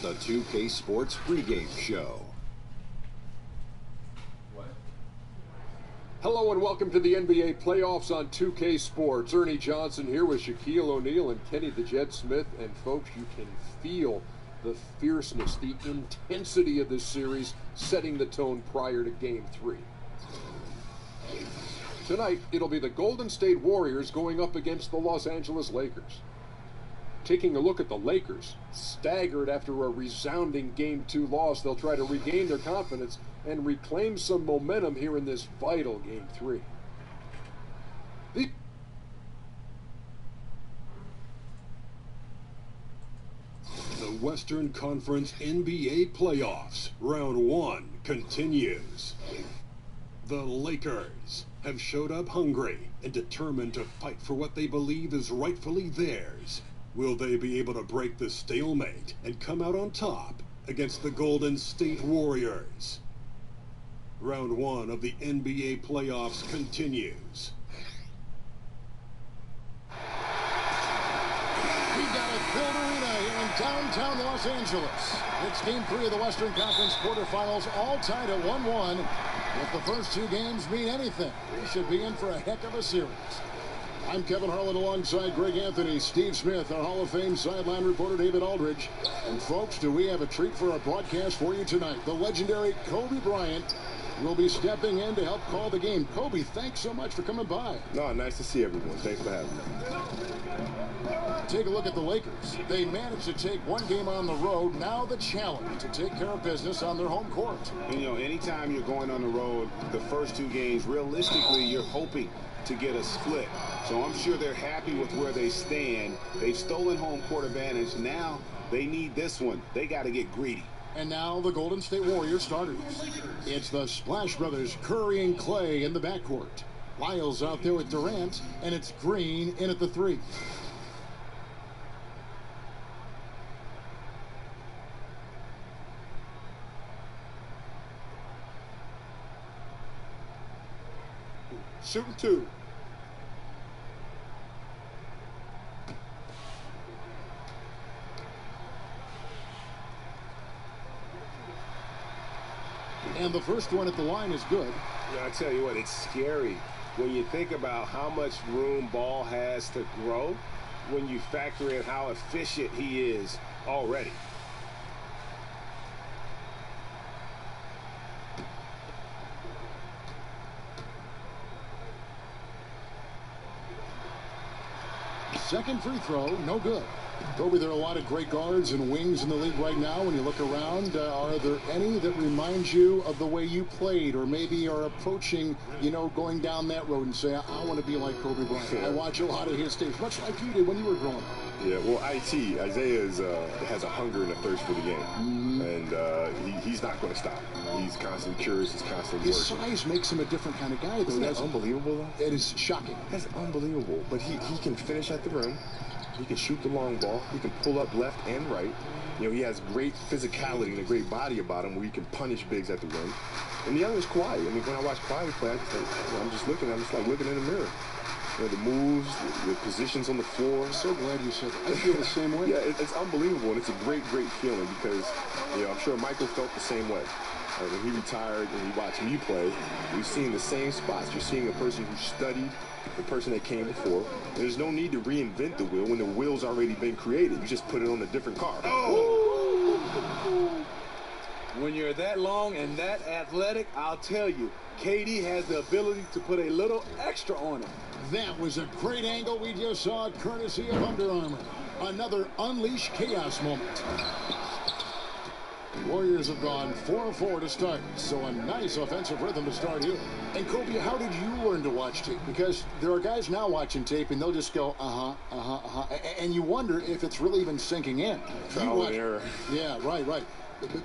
the 2K Sports pregame show. Hello and welcome to the NBA playoffs on 2K Sports. Ernie Johnson here with Shaquille O'Neal and Kenny the Jet Smith. And folks, you can feel the fierceness, the intensity of this series setting the tone prior to Game 3. Tonight, it'll be the Golden State Warriors going up against the Los Angeles Lakers. Taking a look at the Lakers, staggered after a resounding Game 2 loss, they'll try to regain their confidence and reclaim some momentum here in this vital Game 3. The Western Conference NBA playoffs, round 1 continues. The Lakers have showed up hungry and determined to fight for what they believe is rightfully theirs. Will they be able to break the stalemate and come out on top against the Golden State Warriors? Round 1 of the NBA playoffs continues. We've got a filled arena here in downtown Los Angeles. It's Game 3 of the Western Conference quarterfinals, all tied at 1-1. If the first two games mean anything, we should be in for a heck of a series. I'm Kevin Harlan alongside Greg Anthony, Steve Smith, our Hall of Fame sideline reporter David Aldridge. And folks, do we have a treat for our broadcast for you tonight. The legendary Kobe Bryant will be stepping in to help call the game. Kobe, thanks so much for coming by. No, nice to see everyone. Thanks for having me. Take a look at the Lakers. They managed to take one game on the road. Now the challenge to take care of business on their home court. And, you know, anytime you're going on the road, the first two games, realistically, you're hoping to get a split. So I'm sure they're happy with where they stand. They've stolen home court advantage. Now they need this one. They got to get greedy. And now the Golden State Warriors starters. It's the Splash Brothers, Curry and Clay in the backcourt. Lyles out there with Durant, and it's Green in at the 3. Shooting 2. And the first one at the line is good. Yeah, I tell you what, it's scary when you think about how much room Ball has to grow when you factor in how efficient he is already. Second free throw, no good. Kobe, there are a lot of great guards and wings in the league right now. When you look around, are there any that remind you of the way you played, or maybe are approaching, you know, going down that road and say, I want to be like Kobe Bryant? I watch a lot of his tapes, much like you did when you were growing up. Yeah, well, Isaiah has a hunger and a thirst for the game, and he's not going to stop. He's constantly curious. He's constantly His working. size makes him a different kind of guy, though. Isn't that unbelievable, though? It is shocking. That's unbelievable. But he can finish at the rim. He can shoot the long ball. He can pull up left and right. You know, he has great physicality and a great body about him where he can punish bigs at the rim. And the other is Kawhi. I mean, when I watch Kawhi play, I'm just like looking in the mirror. You know, the moves, the positions on the floor. So glad you said that. I feel the same way. Yeah, it's unbelievable, and it's a great, great feeling because, you know, I'm sure Michael felt the same way. When he retired and he watched me play, you're seeing the same spots. You're seeing a person who studied the person that came before. There's no need to reinvent the wheel when the wheel's already been created. You just put it on a different car. Oh! When you're that long and that athletic, I'll tell you, KD has the ability to put a little extra on it. That was a great angle we just saw, courtesy of Under Armour. Another Unleash Chaos moment. Warriors have gone 4-4 to start, so a nice offensive rhythm to start here. And Kobe, how did you learn to watch tape? Because there are guys now watching tape and they'll just go, and you wonder if it's really even sinking in. Trial and error. Yeah, right. But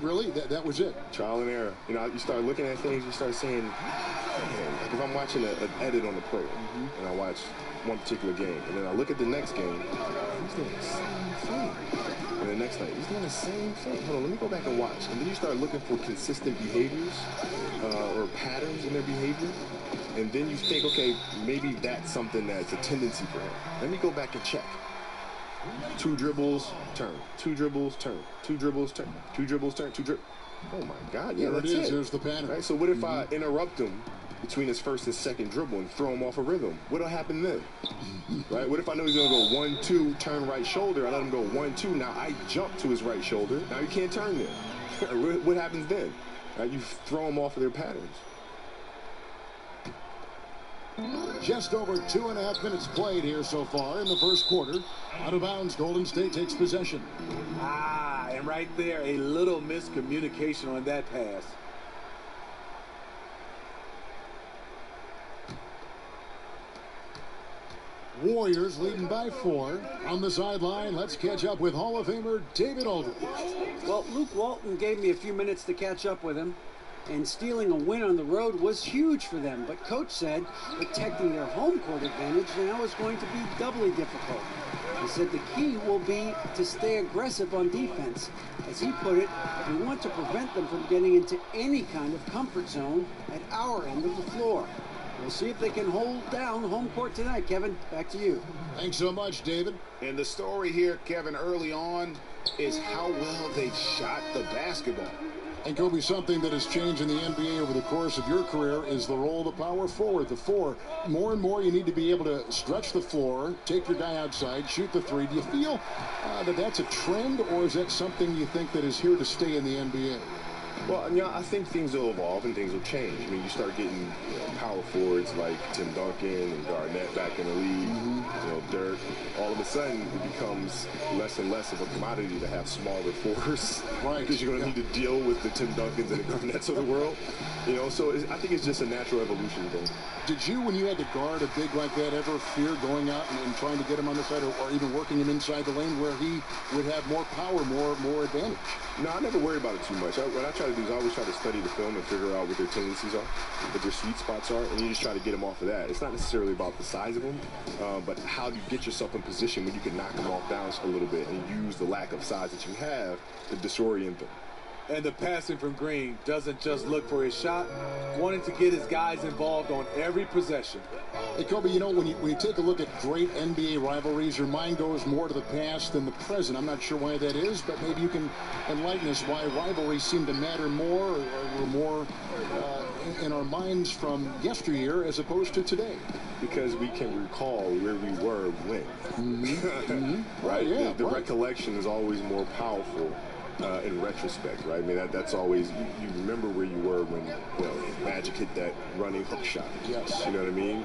really, that was it. Trial and error. You know, you start looking at things, you start saying, man, if I'm watching an edit on the player, and I watch one particular game, and then I look at the next game, he's doing the same thing. And the next night, he's doing the same thing. Hold on, let me go back and watch. And then you start looking for consistent behaviors or patterns in their behavior. And then you think, okay, maybe that's something that's a tendency for him. Let me go back and check. 2 dribbles, turn. 2 dribbles, turn. 2 dribbles, turn. 2 dribbles, turn. 2 dribbles. Oh, my God. Yeah, there that's it is. it. There's the pattern. Right? So what if I interrupt him between his first and second dribble and throw him off a rhythm? What'll happen then? Right? What if I know he's going to go 1-2, turn right shoulder? I let him go 1-2. Now I jump to his right shoulder. Now he can't turn then. What happens then? Right? You throw him off of their patterns. Just over 2.5 minutes played here so far in the first quarter. Out of bounds, Golden State takes possession. And right there, a little miscommunication on that pass. Warriors leading by 4. On the sideline, let's catch up with Hall of Famer David Aldridge. Well, Luke Walton gave me a few minutes to catch up with him, and stealing a win on the road was huge for them. But Coach said protecting their home court advantage now is going to be doubly difficult. He said the key will be to stay aggressive on defense. As he put it, we want to prevent them from getting into any kind of comfort zone at our end of the floor. We'll see if they can hold down home court tonight. Kevin, back to you. Thanks so much, David. And the story here, Kevin, early on is how well they shot the basketball. And Kobe, something that has changed in the NBA over the course of your career is the role of the power forward, the 4. More and more you need to be able to stretch the floor, take your guy outside, shoot the 3. Do you feel that that's a trend, or is that something you think that is here to stay in the NBA? Well, I think things will evolve and things will change. I mean, you start getting power forwards like Tim Duncan and Garnett back in the league, Dirk. All of a sudden, it becomes less and less of a commodity to have smaller fours. Right. Because you're going to need to deal with the Tim Duncans and the Garnetts of the world. So I think it's just a natural evolution thing. Did you, when you had to guard a big like that, ever fear going out and trying to get him on the side, or even working him inside the lane where he would have more power, more advantage? No, I never worry about it too much. What I try to do is I always try to study the film and figure out what their tendencies are, what their sweet spots are, and you just try to get them off of that. It's not necessarily about the size of them, but how do you get yourself in position when you can knock them off down a little bit and use the lack of size that you have to disorient them. And the passing from Green doesn't just look for his shot, wanting to get his guys involved on every possession. Hey, Kobe, when you take a look at great NBA rivalries, your mind goes more to the past than the present. I'm not sure why that is, but maybe you can enlighten us why rivalries seem to matter more or more in our minds from yesteryear as opposed to today. Because we can recall where we were when. Right? Oh, yeah, the recollection is always more powerful. In retrospect, right? I mean, that's always, you remember where you were when, Magic hit that running hook shot. Yes. You know what I mean?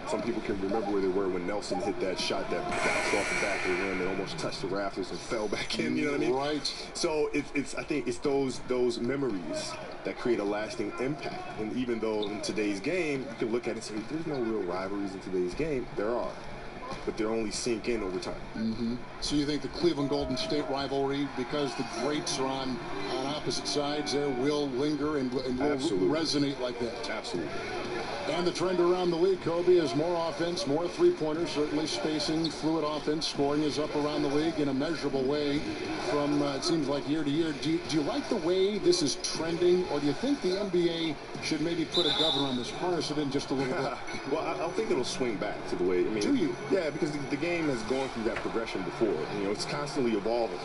Some people can remember where they were when Nelson hit that shot that bounced off the back of the rim and almost touched the rafters and fell back in, you know what I mean? Right. So I think it's those memories that create a lasting impact. And even though in today's game, you can look at it and say, there's no real rivalries in today's game, there are. But they're only sink in over time. So you think the Cleveland Golden State rivalry, because the greats are on opposite sides there, will linger and will resonate like that? Absolutely. And the trend around the league, Kobe, is more offense, more three-pointers, certainly spacing, fluid offense. Scoring is up around the league in a measurable way from, it seems like, year to year. Do you like the way this is trending, or do you think the NBA should maybe put a governor on this, harness it in just a little bit? Well, I think it'll swing back to the way, Do you? Yeah, because the game has gone through that progression before. It's constantly evolving.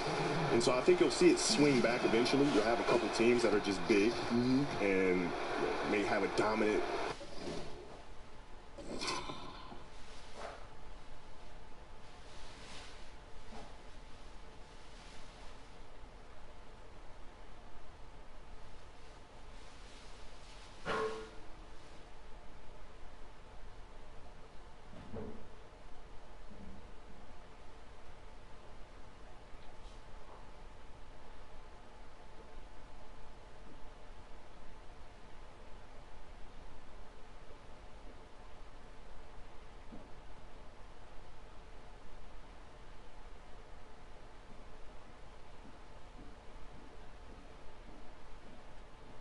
And so I think you'll see it swing back eventually. You'll have a couple teams that are just big and may have a dominant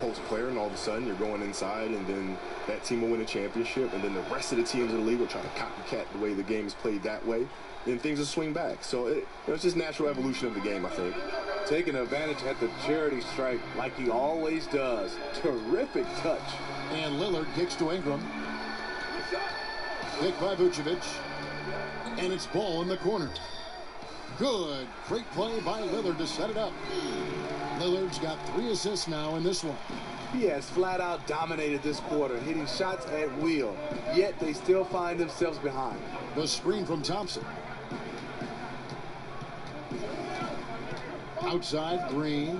post player, and all of a sudden you're going inside, and then that team will win a championship, and then the rest of the teams in the league will try to copycat the way the game is played that way. Then things will swing back. So it's just natural evolution of the game, I think. Taking advantage at the charity stripe like he always does. Terrific touch. And Lillard kicks to Ingram. Picked by Vucevic. And it's ball in the corner. Good. Great play by Lillard to set it up. Lillard's got 3 assists now in this one. He has flat out dominated this quarter, hitting shots at will, yet they still find themselves behind. The screen from Thompson. Outside, Green.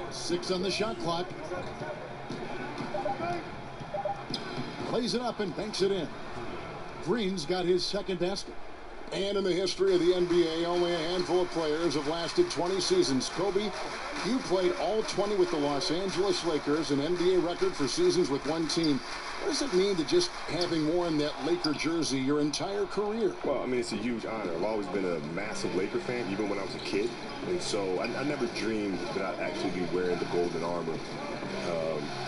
6 on the shot clock. Plays it up and banks it in. Green's got his second basket. And in the history of the NBA, only a handful of players have lasted 20 seasons. Kobe, you played all 20 with the Los Angeles Lakers, an NBA record for seasons with one team. What does it mean to just having worn that Laker jersey your entire career? Well, I mean, it's a huge honor. I've always been a massive Laker fan, even when I was a kid. And so I never dreamed that I'd actually be wearing the golden armor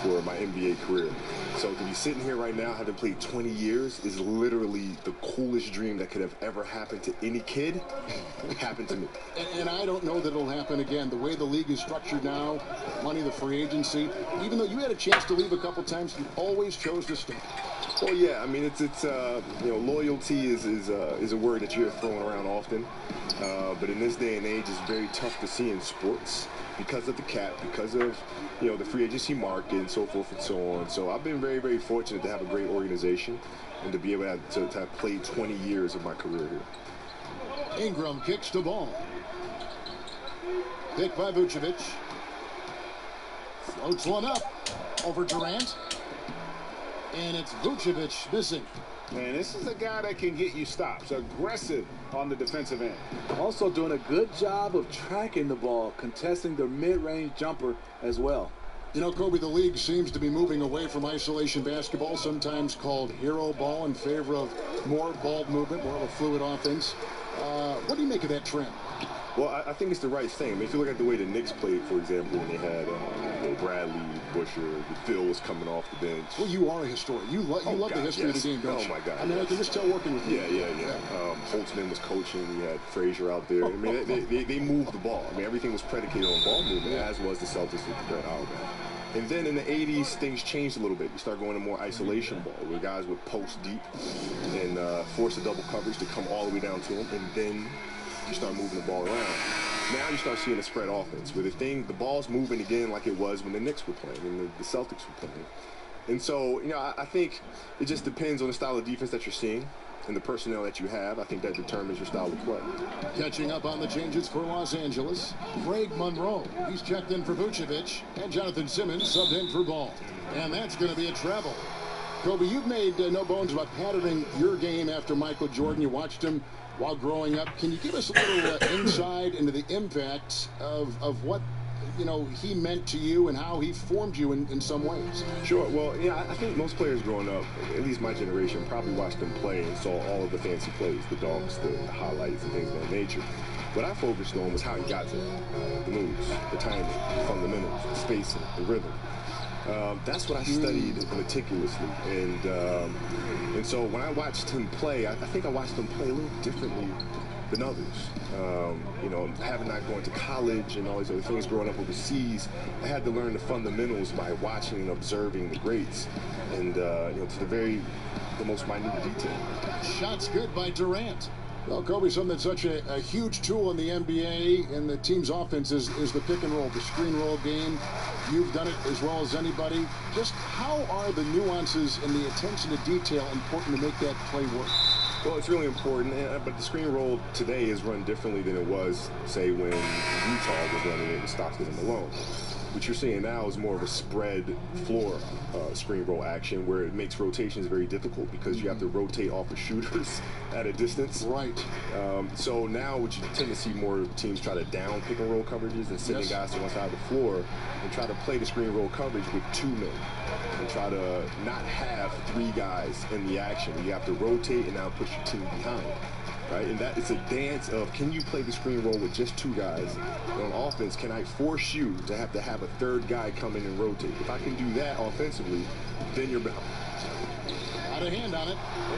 for my NBA career. So to be sitting here right now, having played 20 years, is literally the coolest dream that could have ever happened to any kid. Happened to me. And I don't know that it'll happen again. The way the league is structured now, money, the free agency, even though you had a chance to leave a couple times, you always chose to stay. Well, yeah, I mean, it's you know, loyalty is a word that you hear thrown around often, but in this day and age, it's very tough to see in sports because of the cap, because of, you know, the free agency market and so forth and so on. So I've been very, very fortunate to have a great organization and to be able to have played 20 years of my career here. Ingram kicks the ball. Picked by Vucevic. Floats one up over Durant. And it's Vucevic missing. Man, this is a guy that can get you stops. Aggressive on the defensive end. Also doing a good job of tracking the ball, contesting the mid-range jumper as well. You know, Kobe, the league seems to be moving away from isolation basketball, sometimes called hero ball, in favor of more ball movement, more of a fluid offense. What do you make of that trend? Well, I think it's the right thing. I mean, if you look at the way the Knicks played, for example, when they had Bradley, Busher, Phil was coming off the bench. Well, you are a historian. You love the history of the game, don't you? Oh, my God. I mean, I can just tell working with you. Yeah. Holtzman was coaching. We had Frazier out there. I mean, they moved the ball. I mean, everything was predicated on ball movement, as was the Celtics with Brett Auerbach. And then in the 80s, things changed a little bit. You start going to more isolation ball, where guys would post deep and force a double coverage to come all the way down to them, and then you start moving the ball around. Now you start seeing a spread offense, where the ball's moving again like it was when the Knicks were playing and the Celtics were playing. And so, you know, I think it just depends on the style of defense that you're seeing and the personnel that you have. I think that determines your style of play. Catching up on the changes for Los Angeles, Greg Monroe. He's checked in for Vucevic, and Jonathan Simmons subbed in for Ball. And that's going to be a travel. Kobe, you've made no bones about patterning your game after Michael Jordan. You watched him while growing up. Can you give us a little insight into the impact of what, you know, he meant to you and how he formed you in some ways? Sure. Well, yeah, I think most players growing up, at least my generation, probably watched him play and saw all of the fancy plays, the dunks, the highlights, and things of that nature. What I focused on was how he got to the moves, the timing, the fundamentals, the spacing, the rhythm. That's what I studied meticulously, and so when I watched him play, I think I watched him play a little differently than others. You know, having not going to college and all these other things, growing up overseas, I had to learn the fundamentals by watching and observing the greats, and you know, to the most minute detail. Shots good by Durant. Well, Kobe, something that's such a huge tool in the NBA and the team's offense is the pick and roll, the screen roll game. You've done it as well as anybody. Just how are the nuances and the attention to detail important to make that play work? Well, it's really important, but the screen roll today is run differently than it was, say, when Utah was running it with Stockton and Malone. What you're seeing now is more of a spread floor screen roll action, where it makes rotations very difficult because you have to rotate off of shooters at a distance. Right. So now what you tend to see more teams try to down pick and roll coverages and sending guys to one side of the floor and try to play the screen roll coverage with 2 men and try to not have 3 guys in the action. You have to rotate and now push your team behind. Right, and that it's a dance of, can you play the screen roll with just 2 guys? And on offense, can I force you to have a 3rd guy come in and rotate? If I can do that offensively, then you're behind. Out of hand on it.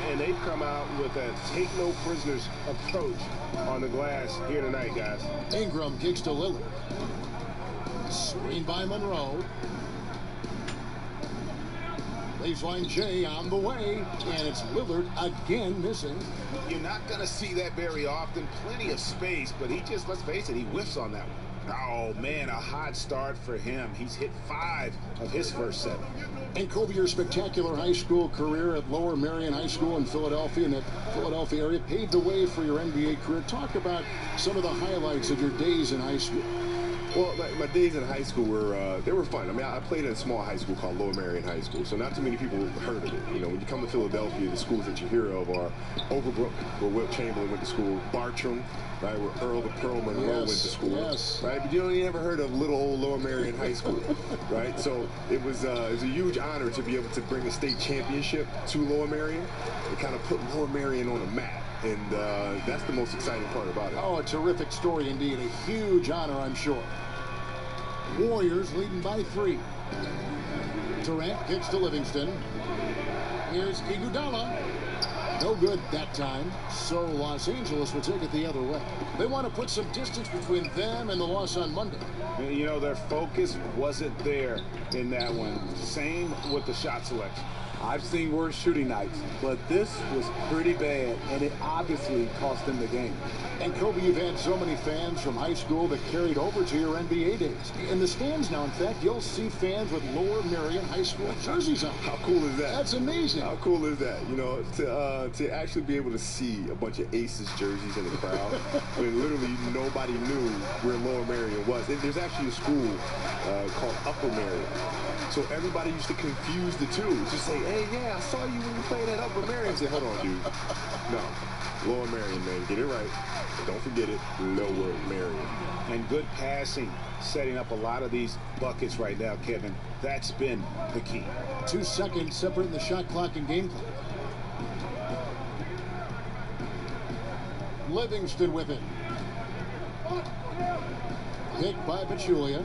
And they've come out with a take no prisoners approach on the glass here tonight, guys. Ingram kicks to Lillard. Screen by Monroe. Baseline J on the way, and it's Lillard again missing. You're not going to see that very often. Plenty of space, but he just, let's face it, he whiffs on that one. Oh, man, a hot start for him. He's hit 5 of his first 7. And Kobe, your spectacular high school career at Lower Merion High School in Philadelphia, in that Philadelphia area, paved the way for your NBA career. Talk about some of the highlights of your days in high school. Well, my days in high school were they were fun. I mean, I played in a small high school called Lower Merion High School, so not too many people heard of it. You know, when you come to Philadelphia, the schools that you hear of are Overbrook, where Wilt Chamberlain went to school, Bartram, right, where Earl the Pearl Monroe went to school, right? But you never heard of little old Lower Merion High School, right? So it was a huge honor to be able to bring a state championship to Lower Merion and kind of put Lower Merion on a map. And that's the most exciting part about it. Oh, a terrific story indeed. A huge honor, I'm sure. Warriors leading by 3. Durant kicks to Livingston. Here's Iguodala. No good that time. So Los Angeles will take it the other way. They want to put some distance between them and the loss on Monday. You know, their focus wasn't there in that one. Same with the shot selection. I've seen worse shooting nights, but this was pretty bad, and it obviously cost them the game. And Kobe, you've had so many fans from high school that carried over to your NBA days. In the stands now, in fact, you'll see fans with Lower Merion High School jerseys on. How cool is that? That's amazing. How cool is that? You know, to actually be able to see a bunch of Aces jerseys in the crowd when literally nobody knew where Lower Merion was. There's actually a school called Upper Merion. So everybody used to confuse the two. Just say, hey, yeah, I saw you when you played at Upper Merion. Say, hold on, dude. No, Lower Merion, man. Get it right. Don't forget it, Lower Merion. And good passing, setting up a lot of these buckets right now, Kevin. That's been the key. 2 seconds separating the shot clock and game clock. Livingston with it. Picked by Pachulia.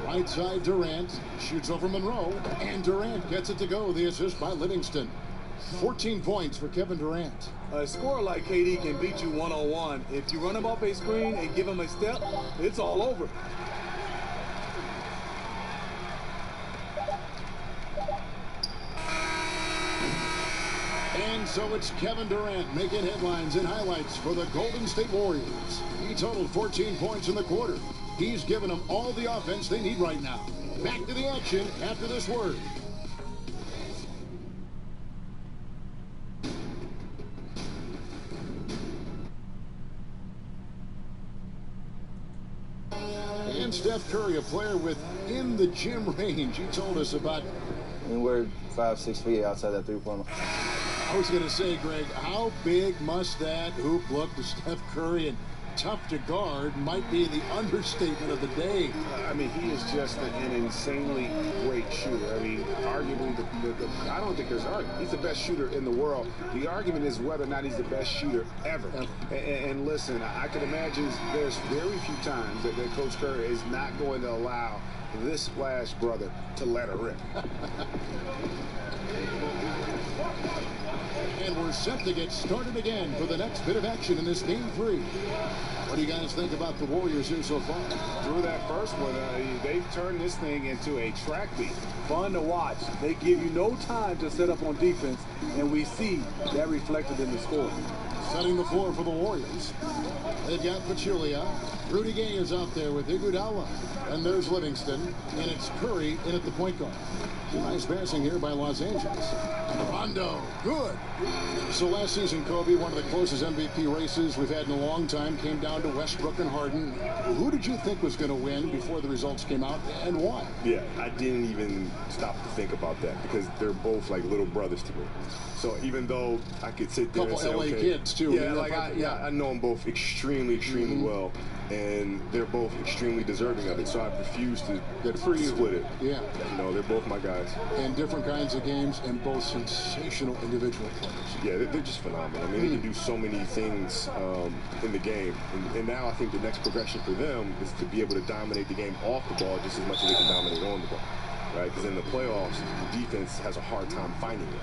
Right side, Durant shoots over Monroe, and Durant gets it to go. The assist by Livingston. 14 points for Kevin Durant. A scorer like KD can beat you one-on-one. If you run him off a screen and give him a step, it's all over. And so it's Kevin Durant making headlines and highlights for the Golden State Warriors. He totaled 14 points in the quarter. He's given them all the offense they need right now. Back to the action after this word. And Steph Curry, a player within the gym range. He told us about... And we're 5-6 feet outside that three-pointer. I was going to say, Greg, how big must that hoop look to Steph Curry? And tough to guard might be the understatement of the day. I mean, he is just an insanely great shooter. I mean, arguably, I don't think there's an argument. He's the best shooter in the world. The argument is whether or not he's the best shooter ever. And listen, I can imagine there's very few times that Coach Curry is not going to allow this Splash brother to let her rip. And we're set to get started again for the next bit of action in this Game 3. What do you guys think about the Warriors here so far? Through that first one, they've turned this thing into a track meet. Fun to watch. They give you no time to set up on defense, and we see that reflected in the score. Setting the floor for the Warriors. They've got Pachulia. Rudy Gay is out there with Iguodala. And there's Livingston. And it's Curry in at the point guard. Nice passing here by Los Angeles. Rondo, good. So last season, Kobe, one of the closest MVP races we've had in a long time, came down to Westbrook and Harden. Who did you think was going to win before the results came out, and why? Yeah, I didn't even stop to think about that because they're both like little brothers to me. So even though I could sit there and say, LA okay, kids too. Yeah, like I know them both extremely well, and they're both extremely deserving of it. So I refuse to split it. Yeah, you know, they're both my guys. And different kinds of games, and both sensational individual players. Yeah, they're just phenomenal. I mean, they can do so many things in the game, and now I think the next progression for them is to be able to dominate the game off the ball just as much as they can dominate on the ball, right? Because in the playoffs, the defense has a hard time finding it.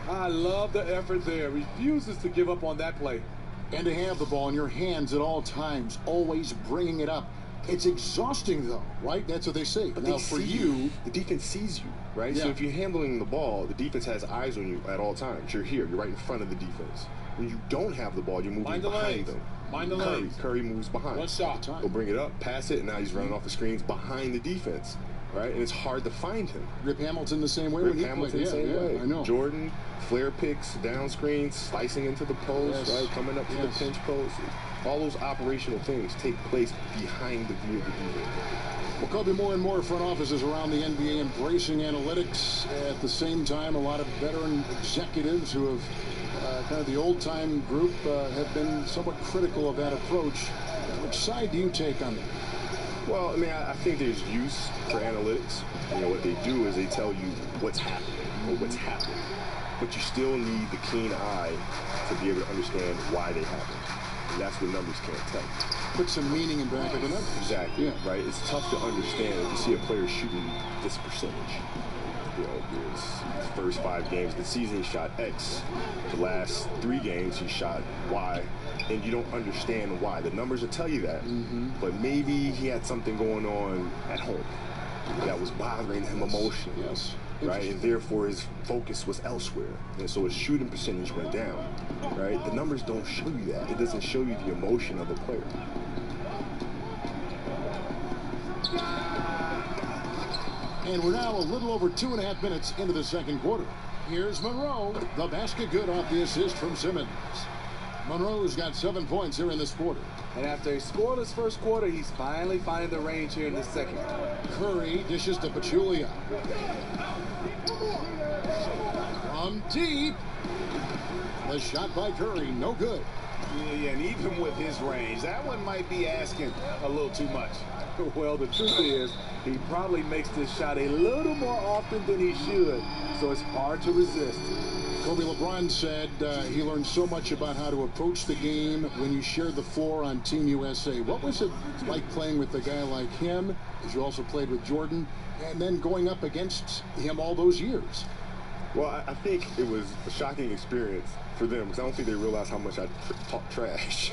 I love the effort there. Refuses to give up on that play. And to have the ball in your hands at all times, always bringing it up. It's exhausting, though, right? That's what they say. But now, they for see you, the defense sees you, right? Yeah. So if you're handling the ball, the defense has eyes on you at all times. You're here. You're right in front of the defense. When you don't have the ball, you're moving behind them. Mind the lanes. Curry moves behind. One shot. He'll bring it up, pass it, and now he's running off the screens behind the defense, right? And it's hard to find him. Rip Hamilton the same way Rip when he Hamilton played. the same way. I know. Jordan, flare picks, down screens, slicing into the post, Yes. right? Coming up to the pinch post. All those operational things take place behind the view of the defense. Well, Kobe, more and more front offices around the NBA embracing analytics. At the same time, a lot of veteran executives who have kind of the old-time group have been somewhat critical of that approach. Which side do you take on that? Well, I mean, I think there's use for analytics. You know, what they do is they tell you what's happening or what's happening. But you still need the keen eye to be able to understand why they happen. And that's what numbers can't tell. Put some meaning in back of the numbers. Exactly, Yeah. right? It's tough to understand if you see a player shooting this percentage. You know, his first 5 games of the season, he shot X. The last 3 games, he shot Y. And you don't understand why. The numbers will tell you that. But maybe he had something going on at home that was bothering him emotionally. Yes. Right? And therefore his focus was elsewhere. And so his shooting percentage went down. Right? The numbers don't show you that. It doesn't show you the emotion of the player. And we're now a little over 2.5 minutes into the second quarter. Here's Monroe. The basket good off the assist from Simmons. Monroe's got 7 points here in this quarter. And after a scoreless first quarter, he's finally finding the range here in the second. Curry dishes to Pachulia. From deep. The shot by Curry, no good. Yeah, and even with his range, that one might be asking a little too much. Well, the truth is, he probably makes this shot a little more often than he should, so it's hard to resist. Kobe LeBron said he learned so much about how to approach the game when you shared the floor on Team USA. What was it like playing with a guy like him, as you also played with Jordan, and then going up against him all those years? Well, I think it was a shocking experience for them because I don't think they realized how much I talk trash.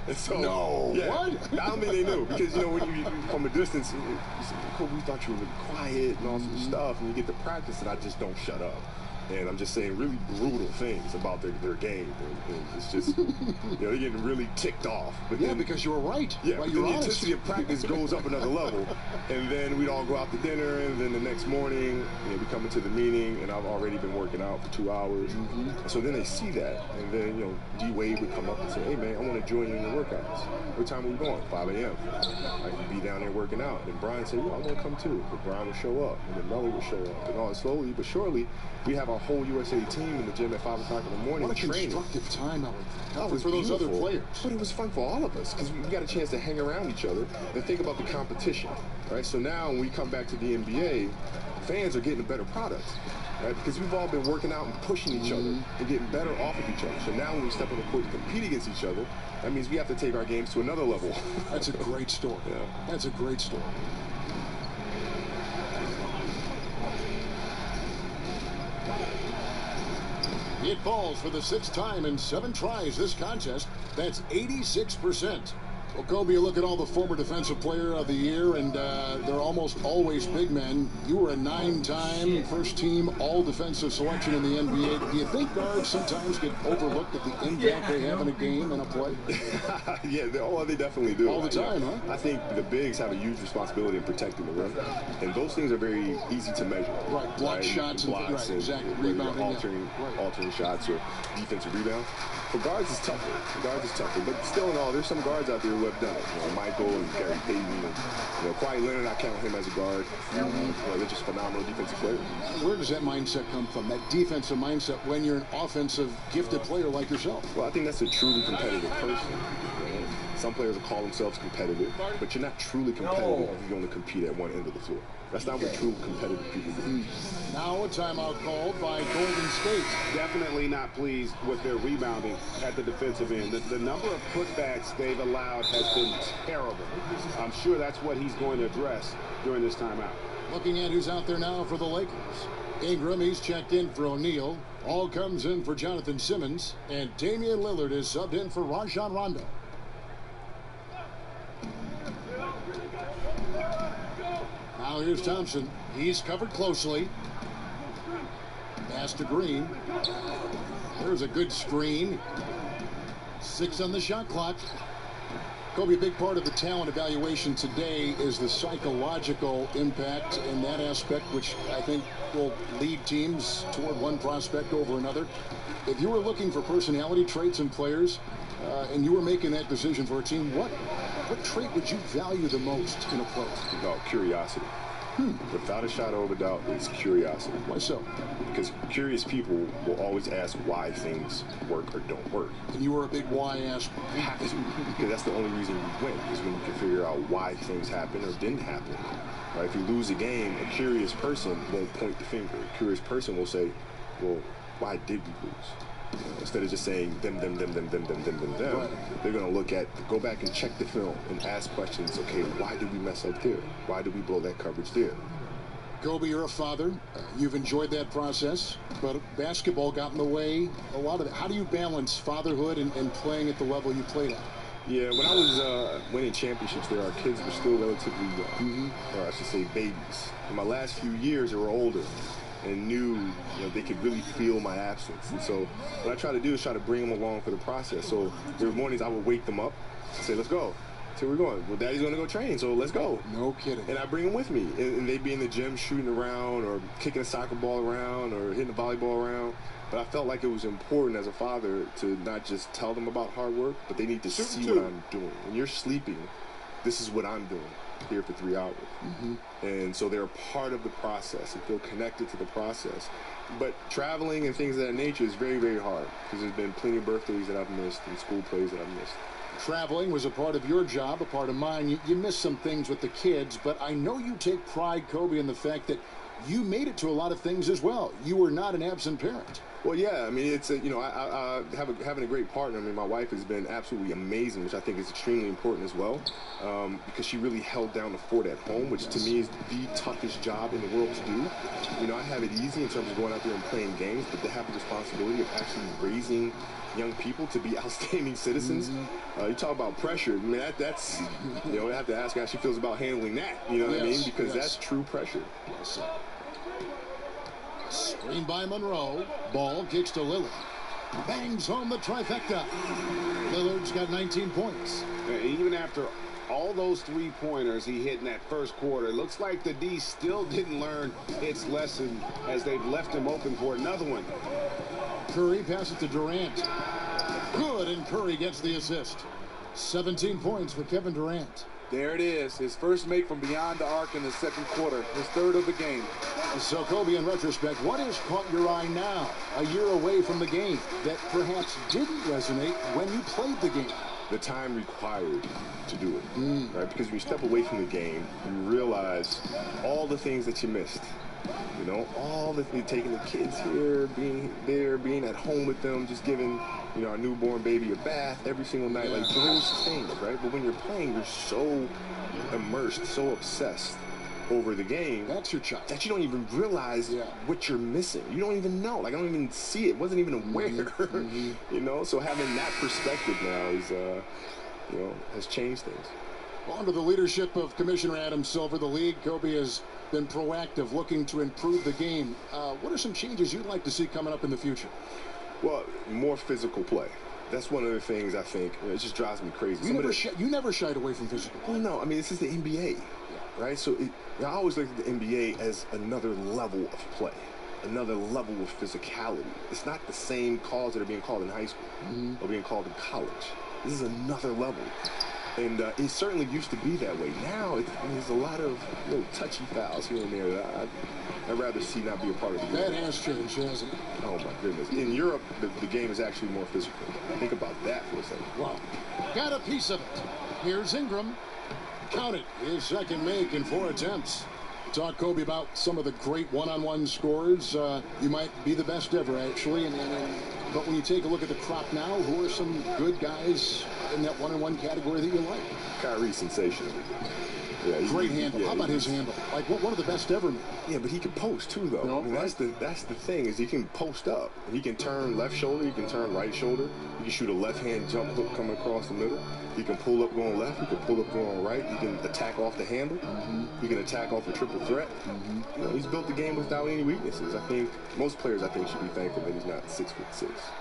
And so, No, yeah, what? I don't think they knew because, you know, when you from a distance, you say, Kobe, we thought you were really quiet and all some stuff, and you get to practice, and I just don't shut up. And I'm just saying really brutal things about their game. And it's just, you know, they're getting really ticked off. But Yeah, then, because you were right. yeah, Well, but you're then the honest. intensity of practice goes up another level. And then we'd all go out to dinner, and then the next morning, you know, we come into the meeting, and I've already been working out for 2 hours. So then they see that, and then, you know, D-Wade would come up and say, hey, man, I want to join you in your workouts. What time are we going? 5 a.m. I could be down there working out. And Brian said, yeah, I want to come too. But Brian would show up, and then Melly would show up. And all slowly but surely, we have our whole USA team in the gym at 5 o'clock in the morning What a training. constructive time, Ellie. Oh, it was for those beautiful. other players. But it was fun for all of us because we got a chance to hang around each other and think about the competition, right? So now when we come back to the NBA, fans are getting a better product, right? Because we've all been working out and pushing each other and getting better off of each other. So now when we step on the court to compete against each other, that means we have to take our games to another level. That's a great story. Yeah. That's a great story. It falls for the 6th time in 7 tries this contest. That's 86%. Well, Kobe, you look at all the former Defensive Player of the Year, and they're almost always big men. You were a 9-time first-team all-defensive selection in the NBA. Do you think guards sometimes get overlooked at the impact they have in a game and a play? Yeah, they definitely do. All the time, Yeah. huh? I think the bigs have a huge responsibility in protecting the rim, and those things are very easy to measure. Right, block shots and- blocks right, exactly. whether you're Rebounding, yeah. Right. altering shots or defensive rebound. For guards, it's tougher. But still in all, there's some guards out there who have done it. You know, Michael and Gary Payton, and Kawhi Leonard. I count him as a guard. You know, they're just phenomenal defensive players. Where does that mindset come from, that defensive mindset, when you're an offensive gifted player like yourself? Well, I think that's a truly competitive person. You know, some players will call themselves competitive, but you're not truly competitive if you only compete at one end of the floor. That's not what true competitive people do. Now a timeout called by Golden State. Definitely not pleased with their rebounding at the defensive end. The number of putbacks they've allowed has been terrible. I'm sure that's what he's going to address during this timeout. Looking at who's out there now for the Lakers. Ingram, he's checked in for O'Neal. All comes in for Jonathan Simmons. And Damian Lillard is subbed in for Rajon Rondo. Now here's Thompson. He's covered closely. Pass to Green. There's a good screen. 6 on the shot clock. Kobe, a big part of the talent evaluation today is the psychological impact in that aspect, which I think will lead teams toward one prospect over another. If you were looking for personality traits in players, and you were making that decision for a team, what trait would you value the most in a player? No, curiosity. Without a shadow of a doubt, it's curiosity. Why so? Because curious people will always ask why things work or don't work. And you were a big why asker. You have to, because that's the only reason you win, is when you can figure out why things happen or didn't happen. Right? If you lose a game, a curious person won't point the finger. A curious person will say, well, why did we lose? Instead of just saying them, right. They're going to go back and check the film and ask questions. Okay, why did we mess up there? Why did we blow that coverage there? Kobe, you're a father. You've enjoyed that process, but basketball got in the way a lot of it. How do you balance fatherhood and playing at the level you played at? Yeah, when I was winning championships there, our kids were still relatively young, or I should say babies. In my last few years, they were older and knew they could really feel my absence. And so what I try to do is try to bring them along for the process. So there were mornings I would wake them up and say, let's go. So we're going. Well, Daddy's going to go train, so let's go. No kidding. And I bring them with me. And they'd be in the gym shooting around or kicking a soccer ball around or hitting a volleyball around. But I felt like it was important as a father to not just tell them about hard work, but they need to see what I'm doing. When you're sleeping, this is what I'm doing here for 3 hours. And so they're a part of the process and feel connected to the process. But traveling and things of that nature is very, very hard because there's been plenty of birthdays that I've missed and school plays that I've missed. Traveling was a part of your job, a part of mine. You missed some things with the kids, but I know you take pride, Kobe, in the fact that you made it to a lot of things as well. You were not an absent parent. Well, yeah, I mean, it's having a great partner. I mean, my wife has been absolutely amazing, which I think is extremely important as well, because she really held down the fort at home, which to me is the toughest job in the world to do. I have it easy in terms of going out there and playing games, but to have the responsibility of actually raising young people to be outstanding citizens. You talk about pressure. I mean, that's I have to ask her how she feels about handling that. You know what I mean? Because that's true pressure. Screen by Monroe. Ball kicks to Lillard. Bangs home the trifecta. Lillard's got 19 points. Even after all those three-pointers he hit in that first quarter, it looks like the D still didn't learn its lesson as they've left him open for another one. Curry passes to Durant. Good, and Curry gets the assist. 17 points for Kevin Durant. There it is, his first make from beyond the arc in the second quarter, his third of the game. So, Kobe, in retrospect, what has caught your eye now, a year away from the game, that perhaps didn't resonate when you played the game? The time required to do it, right? Because when you step away from the game, you realize all the things that you missed. All the taking the kids here, being there, being at home with them, just giving, our newborn baby a bath every single night, like those things, right? But when you're playing, you're so immersed, so obsessed over the game. That's your child. That you don't even realize what you're missing. You don't even know. Like, I don't even see it. Wasn't even aware. So having that perspective now is, has changed things. Well, under the leadership of Commissioner Adam Silver, the league, Kobe, has been proactive, looking to improve the game. What are some changes you'd like to see coming up in the future? Well, more physical play. That's one of the things I think, it just drives me crazy. You never shied away from physical play. Well, no, I mean, this is the NBA, right? So I always look at the NBA as another level of play, another level of physicality. It's not the same calls that are being called in high school or being called in college. This is another level. And it certainly used to be that way. Now, there's a lot of little touchy fouls here and there that I'd rather see not be a part of the game. That has changed, hasn't it? Oh, my goodness. In Europe, the game is actually more physical. Think about that for a second. Wow. Got a piece of it. Here's Ingram. Count it. His second make in 4 attempts. Talk, Kobe, about some of the great one-on-one scores. You might be the best ever, actually. But when you take a look at the crop now, who are some good guys in that one-on-one category that you like? Kyrie, sensational. Yeah, Great handle. Yeah, How about his handle? Like one of the best ever. Yeah, but he can post too, though. No, I mean, that's the thing is he can post up. He can turn left shoulder. He can turn right shoulder. He can shoot a left-hand jump hook coming across the middle. He can pull up going left. He can pull up going right. He can attack off the handle. He can attack off a triple threat. You know, he's built the game without any weaknesses. I think most players, should be thankful that he's not 6'6".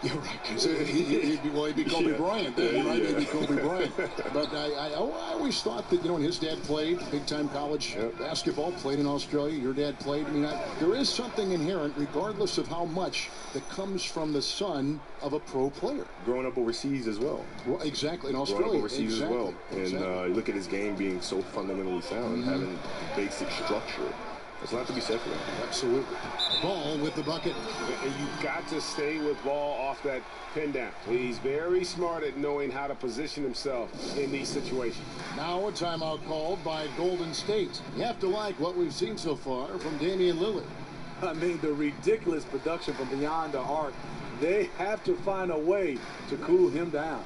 You're right. He'd be Kobe Bryant. Then, right? He'd be Kobe Bryant. But I always thought that, and his dad played big-time college basketball, played in Australia. Your dad played. I mean, there is something inherent, regardless of how much, that comes from the son of a pro player. Growing up overseas as well. Exactly, in Australia. Growing up overseas as well. And Exactly. you look at his game being so fundamentally sound, having basic structure. There's a lot to be said for that. Absolutely. Ball with the bucket. And you've got to stay with Ball off that pin down. He's very smart at knowing how to position himself in these situations. Now a timeout called by Golden State. You have to like what we've seen so far from Damian Lillard. I mean, the ridiculous production from beyond the arc. They have to find a way to cool him down.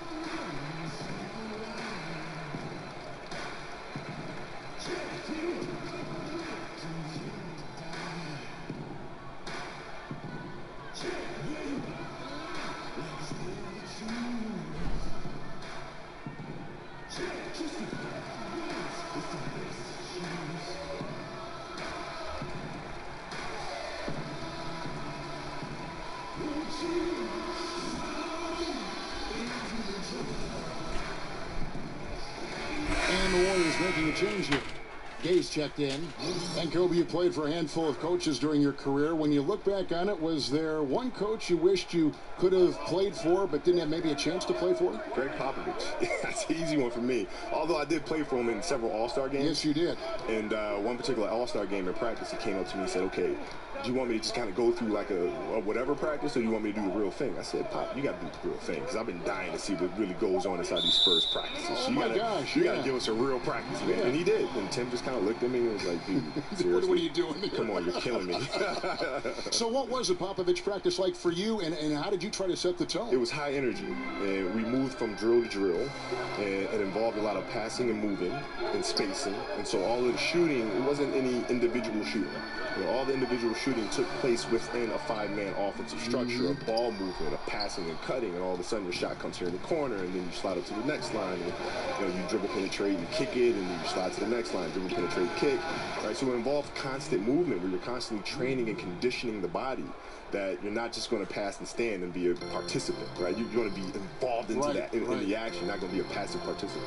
And the Warriors making a change here. Gay's checked in. And Kobe, you played for a handful of coaches during your career. When you look back on it, was there one coach you wished you could have played for but didn't have maybe a chance to play for? Greg Popovich. That's an easy one for me. Although I did play for him in several All-Star games. Yes, you did. And one particular All-Star game in practice, he came up to me and said, okay, do you want me to just kind of go through like a whatever practice, or you want me to do the real thing? I said, Pop, you got to do the real thing, because I've been dying to see what really goes on inside these first practices. Oh, my gosh, you got to give us a real practice, man. Yeah. And he did. And Tim just kind of looked at me and was like, dude, seriously? What are you doing? Come on, you're killing me. So what was a Popovich practice like for you, and how did you try to set the tone? It was high energy, and we moved from drill to drill, and it involved a lot of passing and moving and spacing. And so all of the shooting, it wasn't any individual shooting. All the individual shooting took place within a five-man offensive structure, a ball movement, a passing and cutting, and all of a sudden your shot comes here in the corner, and then you slide up to the next line, and you dribble, penetrate, and kick it, and then you slide to the next line, dribble, penetrate, kick. Right? So it involves constant movement where you're constantly training and conditioning the body, that you're not just going to pass and stand and be a participant, right? You're going to be involved into that, in the action, not going to be a passive participant.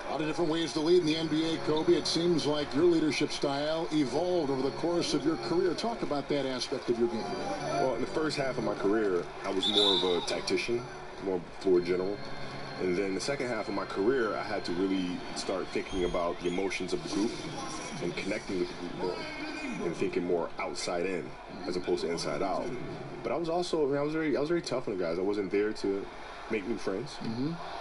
A lot of different ways to lead in the NBA, Kobe. It seems like your leadership style evolved over the course of your career. Talk about that aspect of your game. Well, in the first half of my career, I was more of a tactician, more floor general. And then the second half of my career, I had to really start thinking about the emotions of the group and connecting with the group more and thinking more outside in as opposed to inside out. But I was also, I was very tough on the guys. I wasn't there to make new friends.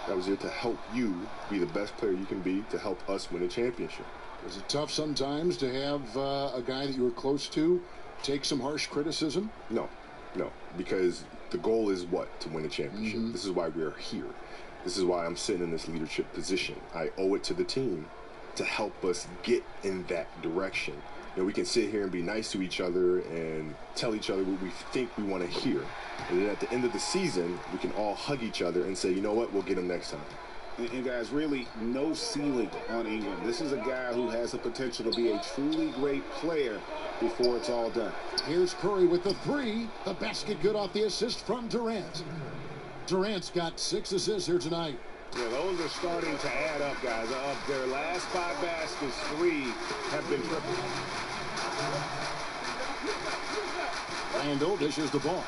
I was there to help you be the best player you can be, to help us win a championship. Was it tough sometimes to have a guy that you were close to take some harsh criticism? No, because the goal is what? To win a championship. This is why we're here. This is why I'm sitting in this leadership position. I owe it to the team to help us get in that direction. We can sit here and be nice to each other and tell each other what we think we want to hear. And then at the end of the season, we can all hug each other and say, you know what, we'll get him next time. And guys, really no ceiling on Ingram. This is a guy who has the potential to be a truly great player before it's all done. Here's Curry with the three. The basket good off the assist from Durant. Durant's got 6 assists here tonight. Yeah, those are starting to add up, guys. Of their last 5 baskets, 3 have been triple. Randall dishes the ball.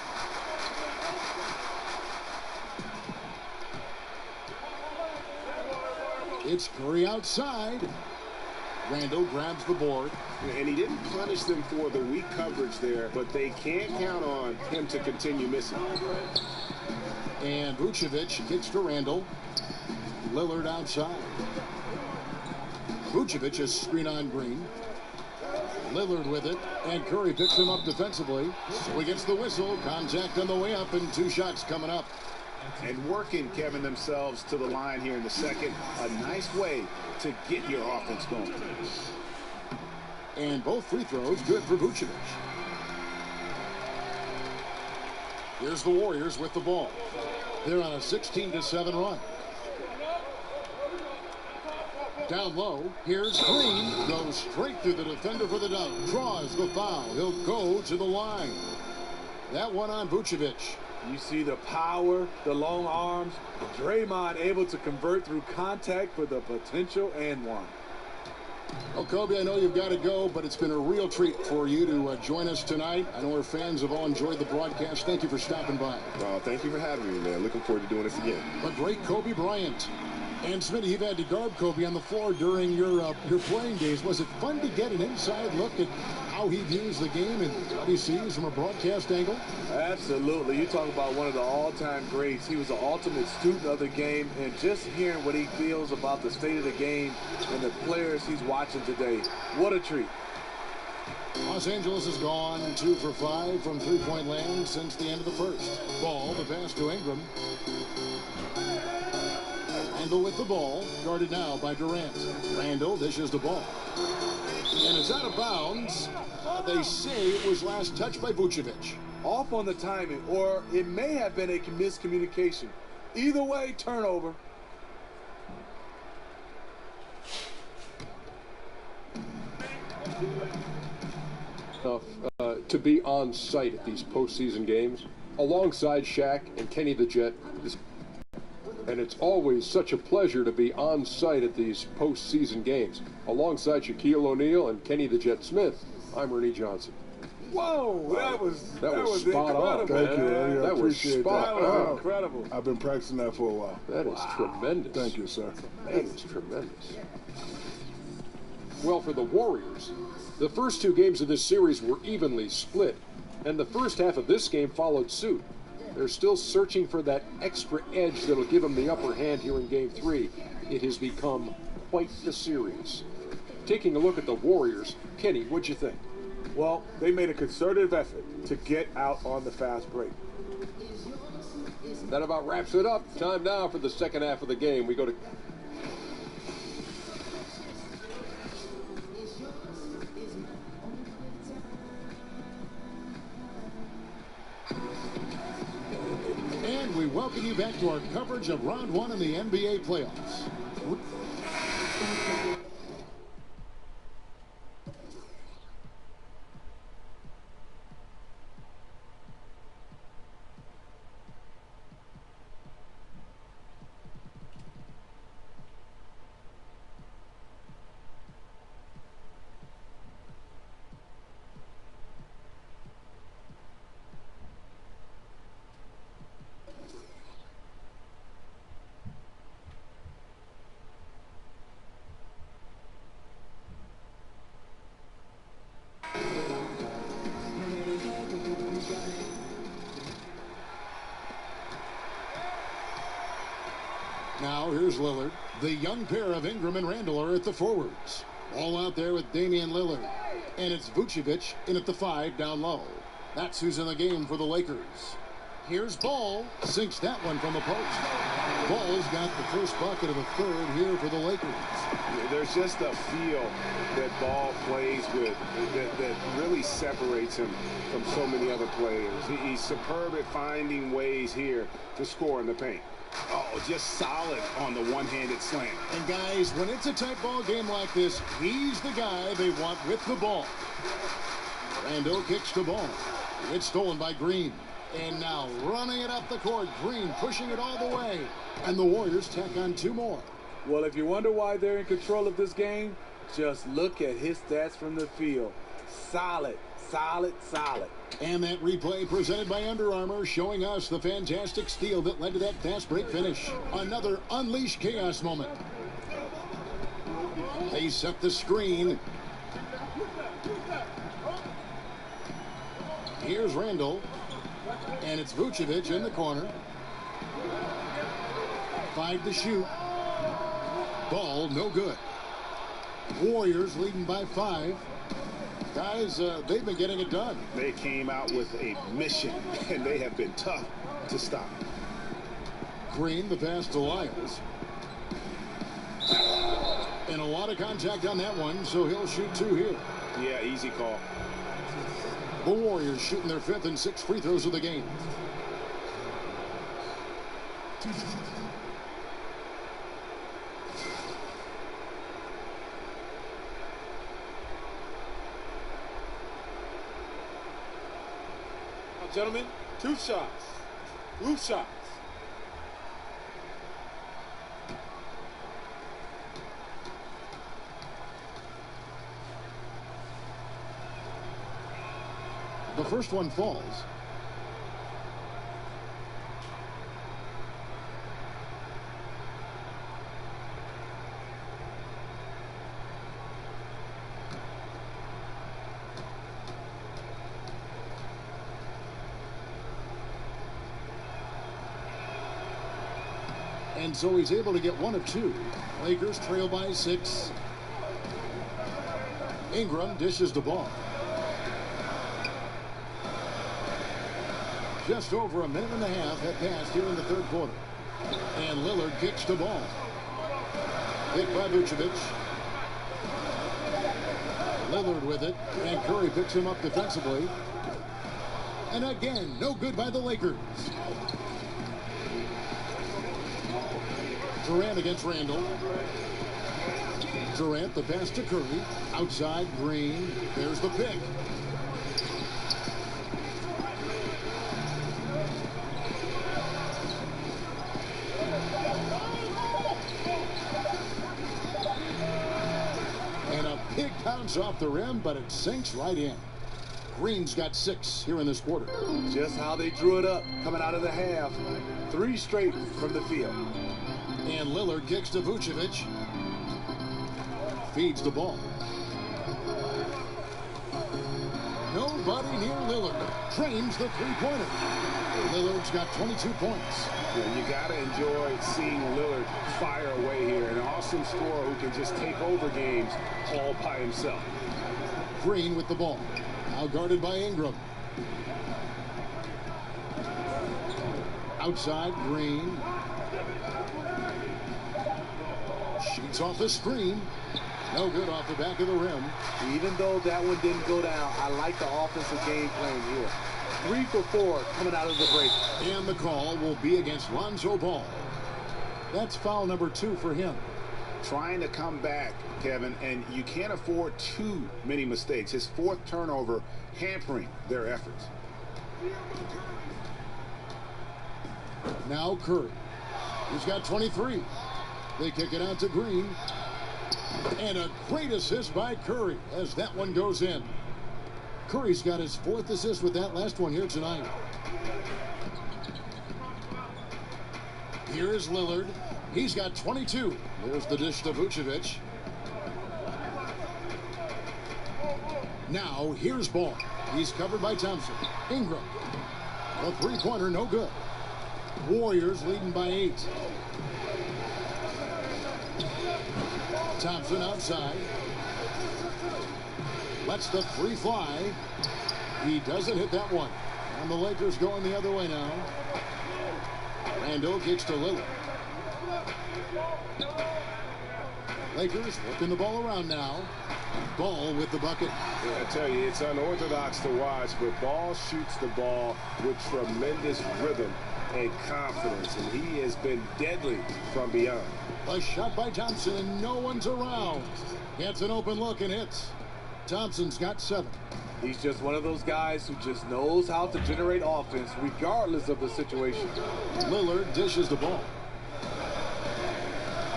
It's Curry outside. Randall grabs the board. And he didn't punish them for the weak coverage there, but they can't count on him to continue missing. And Vucevic kicks to Randall. Lillard outside. Vucevic is screen on Green. Lillard with it, and Curry picks him up defensively. So he gets the whistle. Contact on the way up, and 2 shots coming up. and working, Kevin, themselves to the line here in the second. A nice way to get your offense going. And both free throws good for Vucevic. Here's the Warriors with the ball. They're on a 16-7 run. Down low, here's Green. Goes straight through the defender for the dunk. Draws the foul. He'll go to the line. That one on Vucevic. You see the power, the long arms. Draymond able to convert through contact for the potential and one. Well, Kobe, I know you've got to go, but it's been a real treat for you to join us tonight. I know our fans have all enjoyed the broadcast. Thank you for stopping by. Thank you for having me, man. Looking forward to doing this again. A great Kobe Bryant. And Smitty, you've had to guard Kobe on the floor during your playing days. Was it fun to get an inside look at how he views the game and what he sees from a broadcast angle? Absolutely. You talk about one of the all-time greats. He was the ultimate student of the game, and just hearing what he feels about the state of the game and the players he's watching today, what a treat. Los Angeles has gone 2 for 5 from three-point land since the end of the first. Ball, the pass to Ingram. Randall with the ball, guarded now by Durant. Randall dishes the ball. And it's out of bounds. They say it was last touched by Vucevic. Off on the timing, or it may have been a miscommunication. Either way, turnover. To be on site at these postseason games alongside Shaq and Kenny the Jet and it's always such a pleasure to be on site at these postseason games. Alongside Shaquille O'Neal and Kenny the Jet Smith, I'm Ernie Johnson. Whoa, that was spot on. Thank you, Ernie. That was spot on. That was incredible. I've been practicing that for a while. That is tremendous. Thank you, sir. That is tremendous. Well, for the Warriors, the first 2 games of this series were evenly split, and the first half of this game followed suit. They're still searching for that extra edge that'll give them the upper hand here in Game 3. It has become quite the series. Taking a look at the Warriors, Kenny, what'd you think? Well, they made a concerted effort to get out on the fast break. That about wraps it up. Time now for the second half of the game. We go to... And we welcome you back to our coverage of Round 1 in the NBA playoffs. Now here's Lillard. The young pair of Ingram and Randall are at the forwards. All out there with Damian Lillard. And it's Vucevic in at the 5 down low. That's who's in the game for the Lakers. Here's Ball. Sinks that one from the post. Ball's got the first bucket of the third here for the Lakers. There's just a feel that Ball plays with that really separates him from so many other players. He's superb at finding ways here to score in the paint. Oh, just solid on the one-handed slam. And guys, when it's a tight ball game like this, he's the guy they want with the ball. Randall kicks the ball. It's stolen by Green. And now running it up the court, Green pushing it all the way. And the Warriors tack on 2 more. Well, if you wonder why they're in control of this game, just look at his stats from the field. Solid, solid, solid. And that replay presented by Under Armour showing us the fantastic steal that led to that fast break finish. Another unleashed chaos moment. They set the screen. Here's Randall. And it's Vucevic in the corner. 5 to shoot. Ball no good. Warriors leading by 5. Guys, they've been getting it done. They came out with a mission, and they have been tough to stop. Green, the pass to Lyles. And a lot of contact on that one, so he'll shoot 2 here. Yeah, easy call. The Warriors shooting their 5th and 6th free throws of the game. Now, gentlemen, 2 shots. Blue shots. The first one falls. And so he's able to get 1 of 2. Lakers trail by 6. Ingram dishes the ball. Just over a minute and a half had passed here in the 3rd quarter. And Lillard kicks the ball. Picked by Vucevic. Lillard with it. And Curry picks him up defensively. And again, no good by the Lakers. Durant against Randall. Durant, the pass to Curry. Outside, Green. There's the pick. And a big bounce off the rim, but it sinks right in. Green's got 6 here in this quarter. Just how they drew it up coming out of the half. 3 straight from the field. And Lillard kicks to Vucevic. Feeds the ball. Nobody near Lillard. Drains the 3-pointer. Lillard's got 22 points. Yeah, you got to enjoy seeing Lillard fire away here. An awesome scorer who can just take over games all by himself. Green with the ball. Now guarded by Ingram. Outside, Green. Shoots off the screen. No good off the back of the rim. Even though that one didn't go down, I like the offensive game plan here. 3 for 4 coming out of the break. And the call will be against Lonzo Ball. That's foul number 2 for him. Trying to come back, Kevin, and you can't afford too many mistakes. His 4th turnover hampering their efforts. Now Curry. He's got 23. They kick it out to Green. And a great assist by Curry as that one goes in. Curry's got his 4th assist with that last one here tonight. Here is Lillard. He's got 22. There's the dish to Vucevic. Now here's Ball. He's covered by Thompson. Ingram. A 3-pointer, no good. Warriors leading by 8. Thompson outside. Lets the 3 fly. He doesn't hit that one. And the Lakers going the other way now. Randall kicks to Lillard. Lakers working the ball around now. Ball with the bucket. Yeah, I tell you, it's unorthodox to watch, but Ball shoots the ball with tremendous rhythm and confidence, and he has been deadly from beyond. A shot by Thompson, and no one's around. Gets an open look and hits. Thompson's got 7. He's just one of those guys who just knows how to generate offense regardless of the situation. Lillard dishes the ball.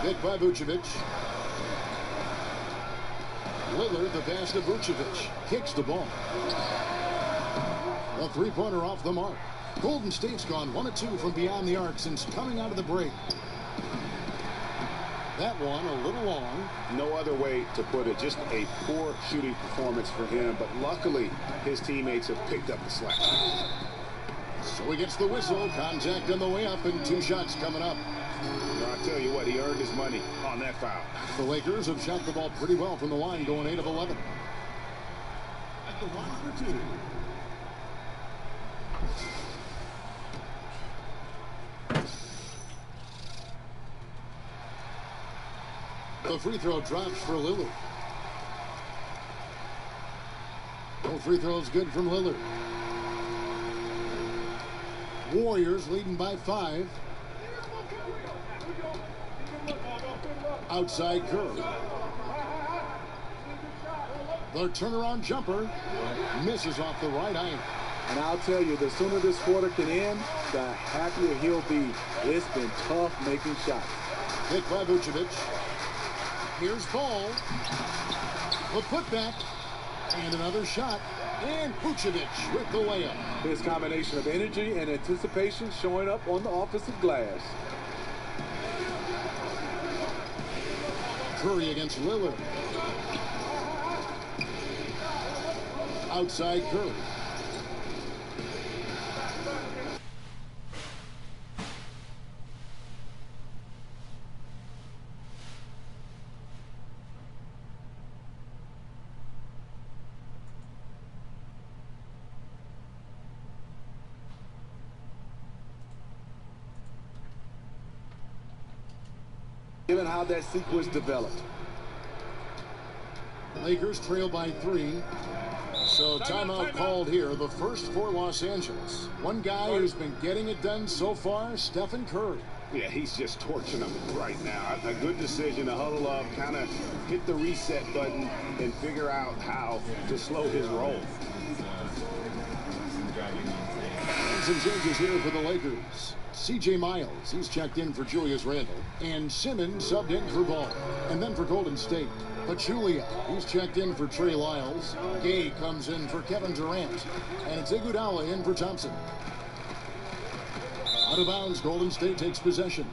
Hit by Vucevic. Lillard, the pass to Vucevic. Kicks the ball. A 3-pointer off the mark. Golden State's gone 1 of 2 from beyond the arc since coming out of the break. That one a little long. No other way to put it. Just a poor shooting performance for him, but luckily his teammates have picked up the slack. So he gets the whistle. Contact on the way up, and 2 shots coming up. I'll tell you what, he earned his money on that foul. The Lakers have shot the ball pretty well from the line, going 8 of 11. At the line for 2. The free throw drops for Lillard. Both free throws good from Lillard. Warriors leading by 5. Outside Curry. The turnaround jumper misses off the right iron. And I'll tell you, the sooner this quarter can end, the happier he'll be. It's been tough making shots. Hit by Vucevic. Here's Ball. The putback. And another shot. And Vucevic with the layup. His combination of energy and anticipation showing up on the offensive glass. Curry against Lillard. Outside Curry. Given how that sequence developed. Lakers trail by 3. So timeout called here. The first for Los Angeles. One guy who's been getting it done so far, Stephen Curry. Yeah, he's just torching them right now. A good decision to huddle up, kind of hit the reset button, and figure out how to slow his roll. Some changes here for the Lakers. C.J. Miles, he's checked in for Julius Randle. And Simmons subbed in for Ball. And then for Golden State, Pachulia, he's checked in for Trey Lyles. Gay comes in for Kevin Durant. And it's Iguodala in for Thompson. Out of bounds, Golden State takes possession.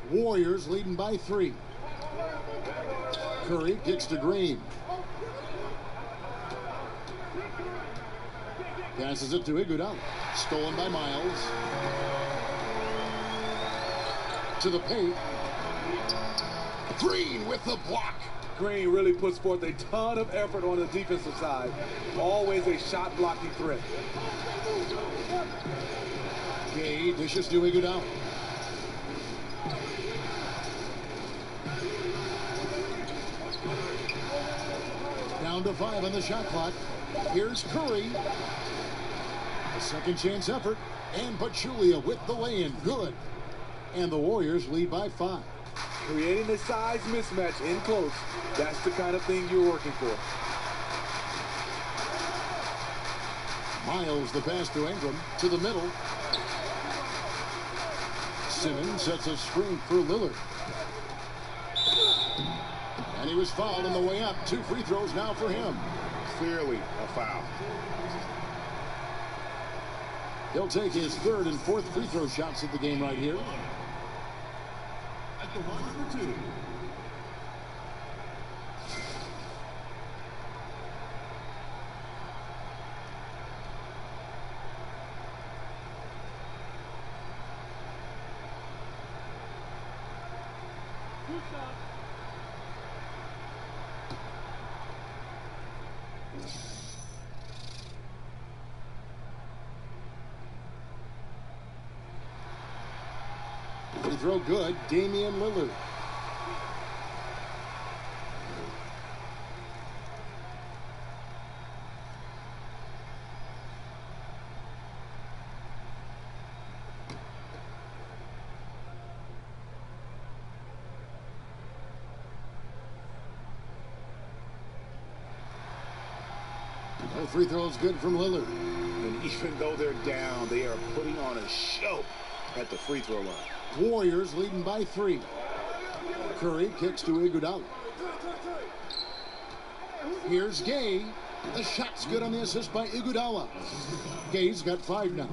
Warriors leading by 3. Curry kicks to Green. Passes it to Iguodala. Stolen by Miles. To the paint. Green with the block. Green really puts forth a ton of effort on the defensive side. Always a shot blocking threat. Gay dishes to Iguodala. Down to 5 on the shot clock. Here's Curry. A second chance effort. And Pachulia with the lay-in. Good. And the Warriors lead by 5. Creating a size mismatch in close. That's the kind of thing you're working for. Miles the pass to Ingram. To the middle. Simmons sets a screen for Lillard. And he was fouled on the way up. 2 free throws now for him. Clearly a foul. He'll take his 3rd and 4th free throw shots of the game right here. At the line for 2. Free throw good. Damian Lillard. No free throws good from Lillard. And even though they're down, they are putting on a show at the free throw line. Warriors leading by 3. Curry kicks to Iguodala. Here's Gay. The shot's good on the assist by Iguodala. Gay's got 5 now.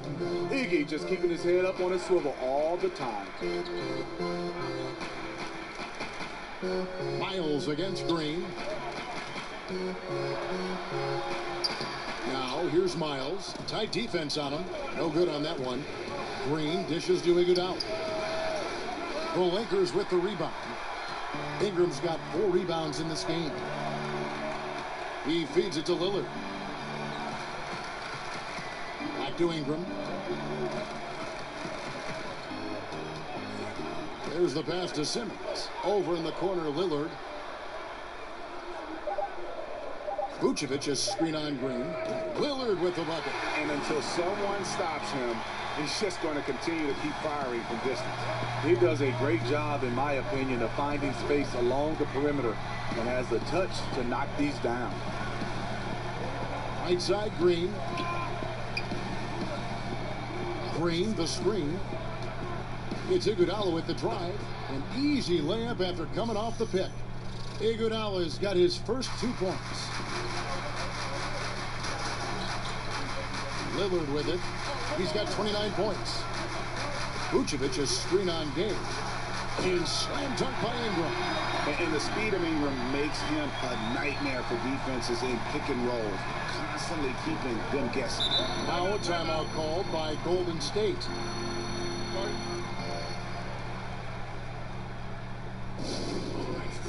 Iggy just keeping his head up on his swivel all the time. Miles against Green. Now here's Miles. Tight defense on him. No good on that one. Green dishes to Iguodala. The Lakers with the rebound. Ingram's got 4 rebounds in this game. He feeds it to Lillard. to Ingram. There's the pass to Simmons. Over in the corner, Lillard. Vucevic is screen on Green. Lillard with the bucket. And until someone stops him, he's just going to continue to keep firing from distance. He does a great job, in my opinion, of finding space along the perimeter and has the touch to knock these down. Right side, Green. Green, the screen. It's Iguodala with the drive. An easy layup after coming off the pick. Iguodala's got his first 2 points. Lillard with it. He's got 29 points. Vucevic is screen on game. And slam dunk by Ingram. And the speed of Ingram makes him a nightmare for defenses in pick and roll, constantly keeping them guessing. Now a timeout called by Golden State.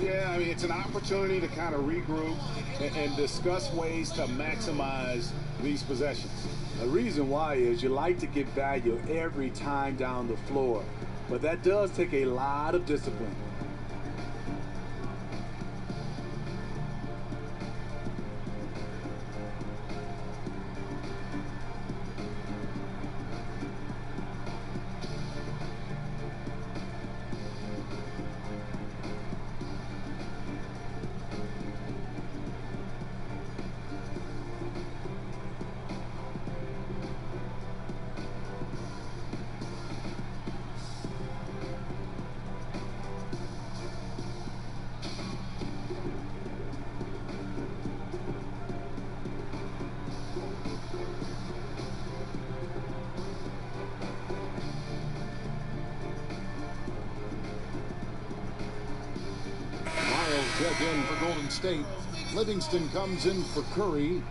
Yeah, I mean, it's an opportunity to kind of regroup and discuss ways to maximize these possessions. The reason why is you like to get value every time down the floor, but that does take a lot of discipline. Check in for Golden State. Livingston comes in for Curry.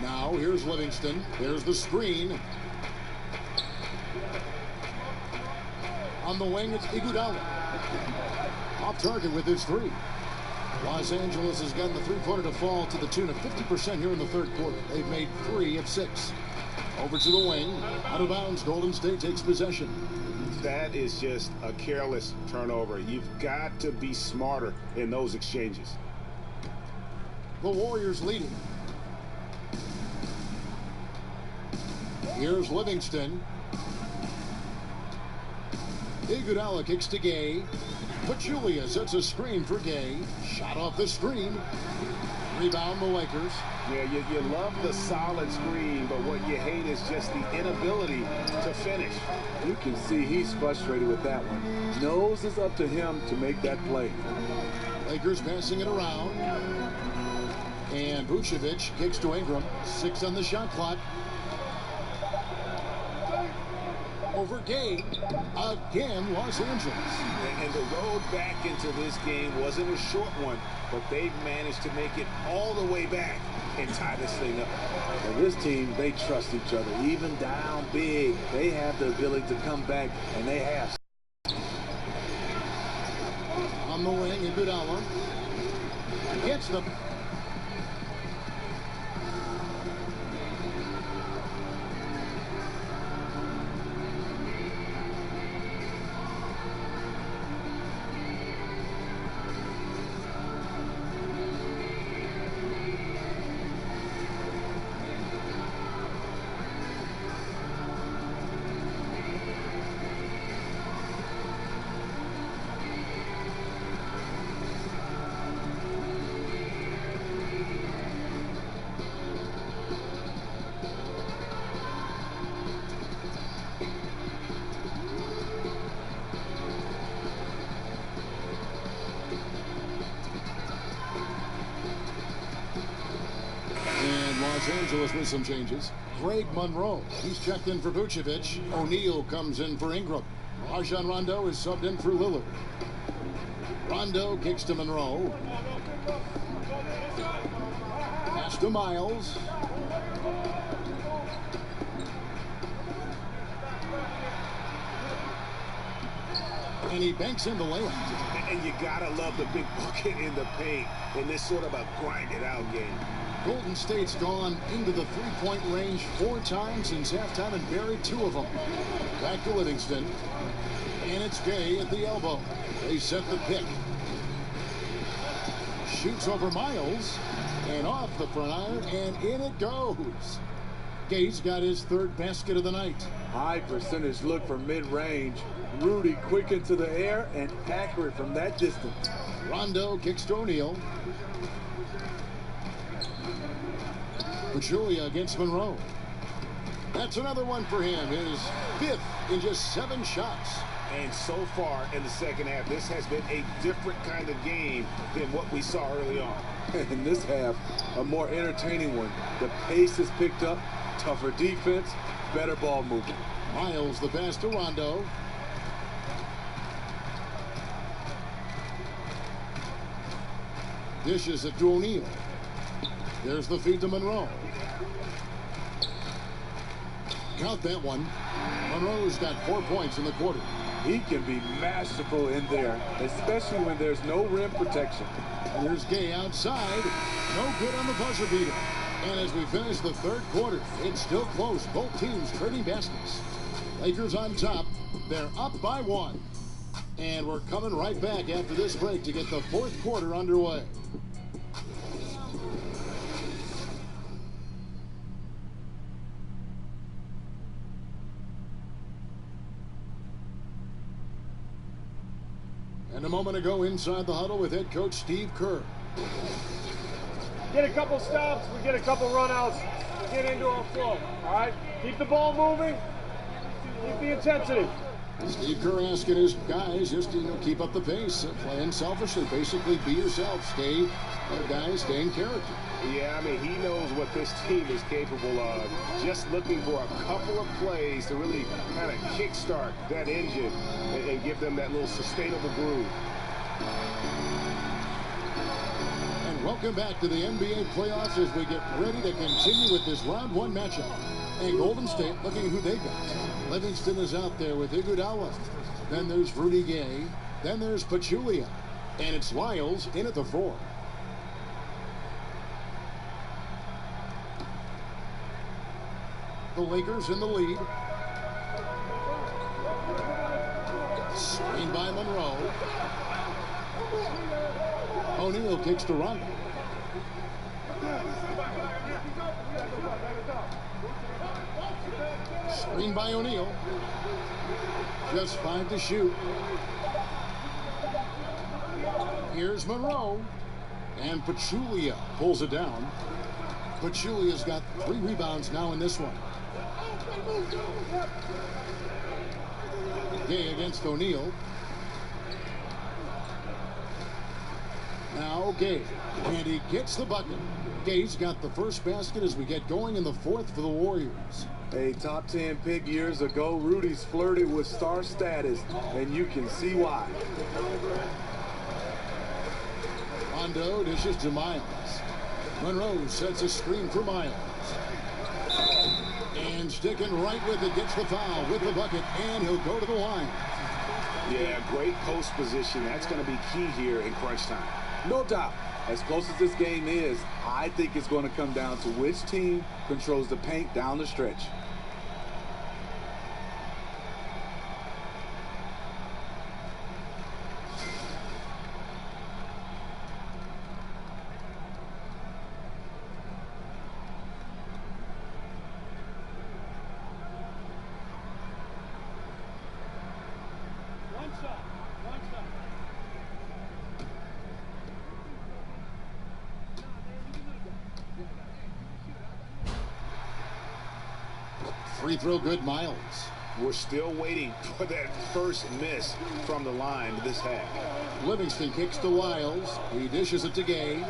Now here's Livingston. There's the screen. On the wing, it's Iguodala. Off target with his 3. Los Angeles has gotten the three-pointer to fall to the tune of 50% here in the third quarter. They've made 3 of 6. Over to the wing. Out of bounds. Golden State takes possession. That is just a careless turnover. You've got to be smarter in those exchanges. The Warriors leading. Here's Livingston. Iguodala kicks to Gay. Pachulia sets a screen for Gay. Shot off the screen. Rebound the Lakers. Yeah, you love the solid screen, but what you hate is just the inability to finish. You can see he's frustrated with that one. Knows it's up to him to make that play. Lakers passing it around. And Vucevic kicks to Ingram. 6 on the shot clock. Over Gay. Again, Los Angeles. And the road back into this game wasn't a short one, but they've managed to make it all the way back and tie this thing up. And this team, they trust each other. Even down big, they have the ability to come back, and they have. On the wing, Iguodala gets them. Los Angeles with some changes. Greg Monroe, he's checked in for Vucevic. O'Neal comes in for Ingram. Rajon Rondo is subbed in for Lillard. Rondo kicks to Monroe. Pass to Miles. And he banks in the layup. And you got to love the big bucket in the paint in this sort of a grind-it-out game. Golden State's gone into the three-point range 4 times since halftime and buried 2 of them. Back to Livingston. And it's Gay at the elbow. They set the pick. Shoots over Miles. And off the front iron. And in it goes. Gay's got his 3rd basket of the night. High percentage look from mid-range. Rudy quick into the air and accurate from that distance. Rondo kicks to O'Neal. Pachulia against Monroe. That's another one for him. His 5th in just 7 shots. And so far in the second half, this has been a different kind of game than what we saw early on. In this half, a more entertaining one. The pace has picked up, tougher defense, better ball movement. Miles the pass to Rondo. Dishes it to O'Neal. There's the feed to Monroe. Count that one. Monroe's got 4 points in the quarter. He can be masterful in there, especially when there's no rim protection. And there's Gay outside. No good on the buzzer beater. And as we finish the 3rd quarter, it's still close. Both teams trading baskets. Lakers on top. They're up by 1. And we're coming right back after this break to get the 4th quarter underway. And a moment ago inside the huddle with head coach Steve Kerr. Get a couple stops, we get a couple runouts, we get into our flow, all right? Keep the ball moving, keep the intensity. Steve Kerr asking his guys just to keep up the pace, play unselfishly, basically be yourself, stay in character. Yeah, I mean, he knows what this team is capable of. Just looking for a couple of plays to really kind of kickstart that engine and give them that little sustainable groove. And welcome back to the NBA playoffs as we get ready to continue with this round 1 matchup. And Golden State looking at who they got. Livingston is out there with Iguodala. Then there's Rudy Gay. Then there's Pachulia. And it's Lyles in at the 4. The Lakers in the lead. Screen by Monroe. O'Neal kicks to Rondo. Screen by O'Neal. Just 5 to shoot. Here's Monroe. And Pachulia pulls it down. Pachulia's got 3 rebounds now in this one. Gay against O'Neal. Now Gay. And he gets the bucket. Gay's got the first basket as we get going in the 4th for the Warriors. A top 10 pick years ago, Rudy's flirted with star status, and you can see why. Rondo dishes to Miles. Monroe sets a screen for Miles. And sticking right with it, gets the foul with the bucket, and he'll go to the line. Yeah, great post position. That's going to be key here in crunch time. No doubt. As close as this game is, I think it's going to come down to which team controls the paint down the stretch. Free throw good, Miles. We're still waiting for that first miss from the line this half. Livingston kicks to Lyles. He dishes it to Gay.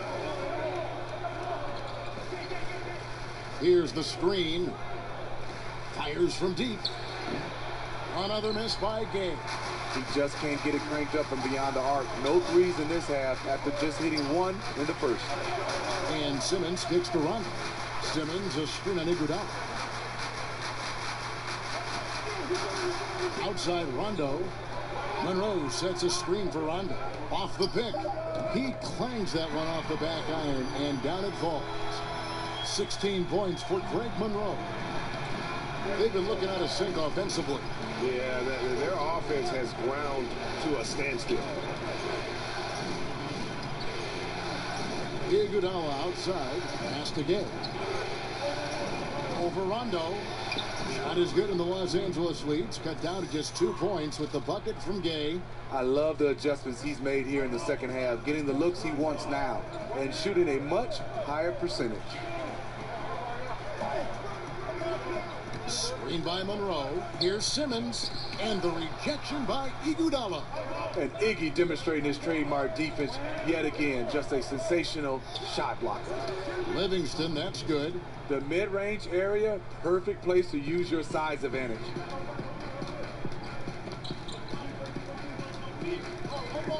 Here's the screen. Fires from deep. Another miss by Gay. He just can't get it cranked up and beyond the arc. No threes in this half after just hitting 1 in the first. And Simmons kicks to Rondo. Simmons a screen on Iguodala. Outside Rondo. Monroe sets a screen for Rondo. Off the pick. He clangs that one off the back iron, and down it falls. 16 points for Greg Monroe. They've been looking out of sync offensively. Yeah, their offense has ground to a standstill. Iguodala outside. Pass to Gay. Over Rondo. Shot is good, and the Los Angeles leads cut down to just 2 points with the bucket from Gay. I love the adjustments he's made here in the second half, getting the looks he wants now and shooting a much higher percentage. Screen by Monroe. Here's Simmons, and the rejection by Iguodala. And Iggy demonstrating his trademark defense yet again. Just a sensational shot blocker. Livingston, that's good. The mid-range area, perfect place to use your size advantage.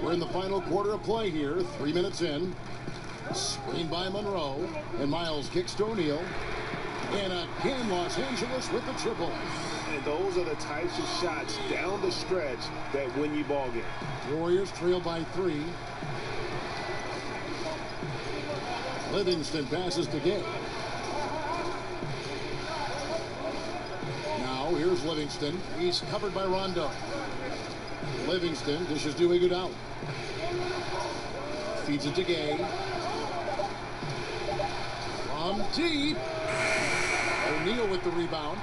We're in the final quarter of play here. 3 minutes in. Screen by Monroe, and Miles kicks to O'Neal. And again, Los Angeles with the triple. And those are the types of shots down the stretch that win you ball games. Warriors trail by 3. Livingston passes to Gay. Now here's Livingston. He's covered by Rondo. Livingston dishes to Iguodala. Feeds it to Gay. From deep. O'Neal with the rebound.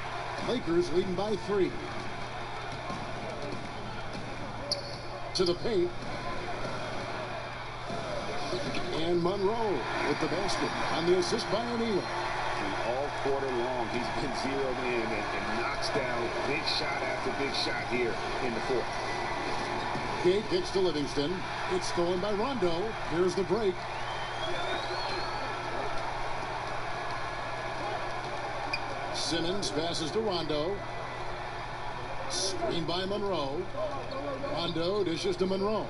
Lakers leading by 3. To the paint. And Monroe with the basket on the assist by O'Neal. All quarter long, he's been zeroed in and knocks down big shot after big shot here in the fourth. Gay kicks to Livingston. It's stolen by Rondo. Here's the break. Simmons passes to Rondo. Screen by Monroe. Rondo dishes to Monroe.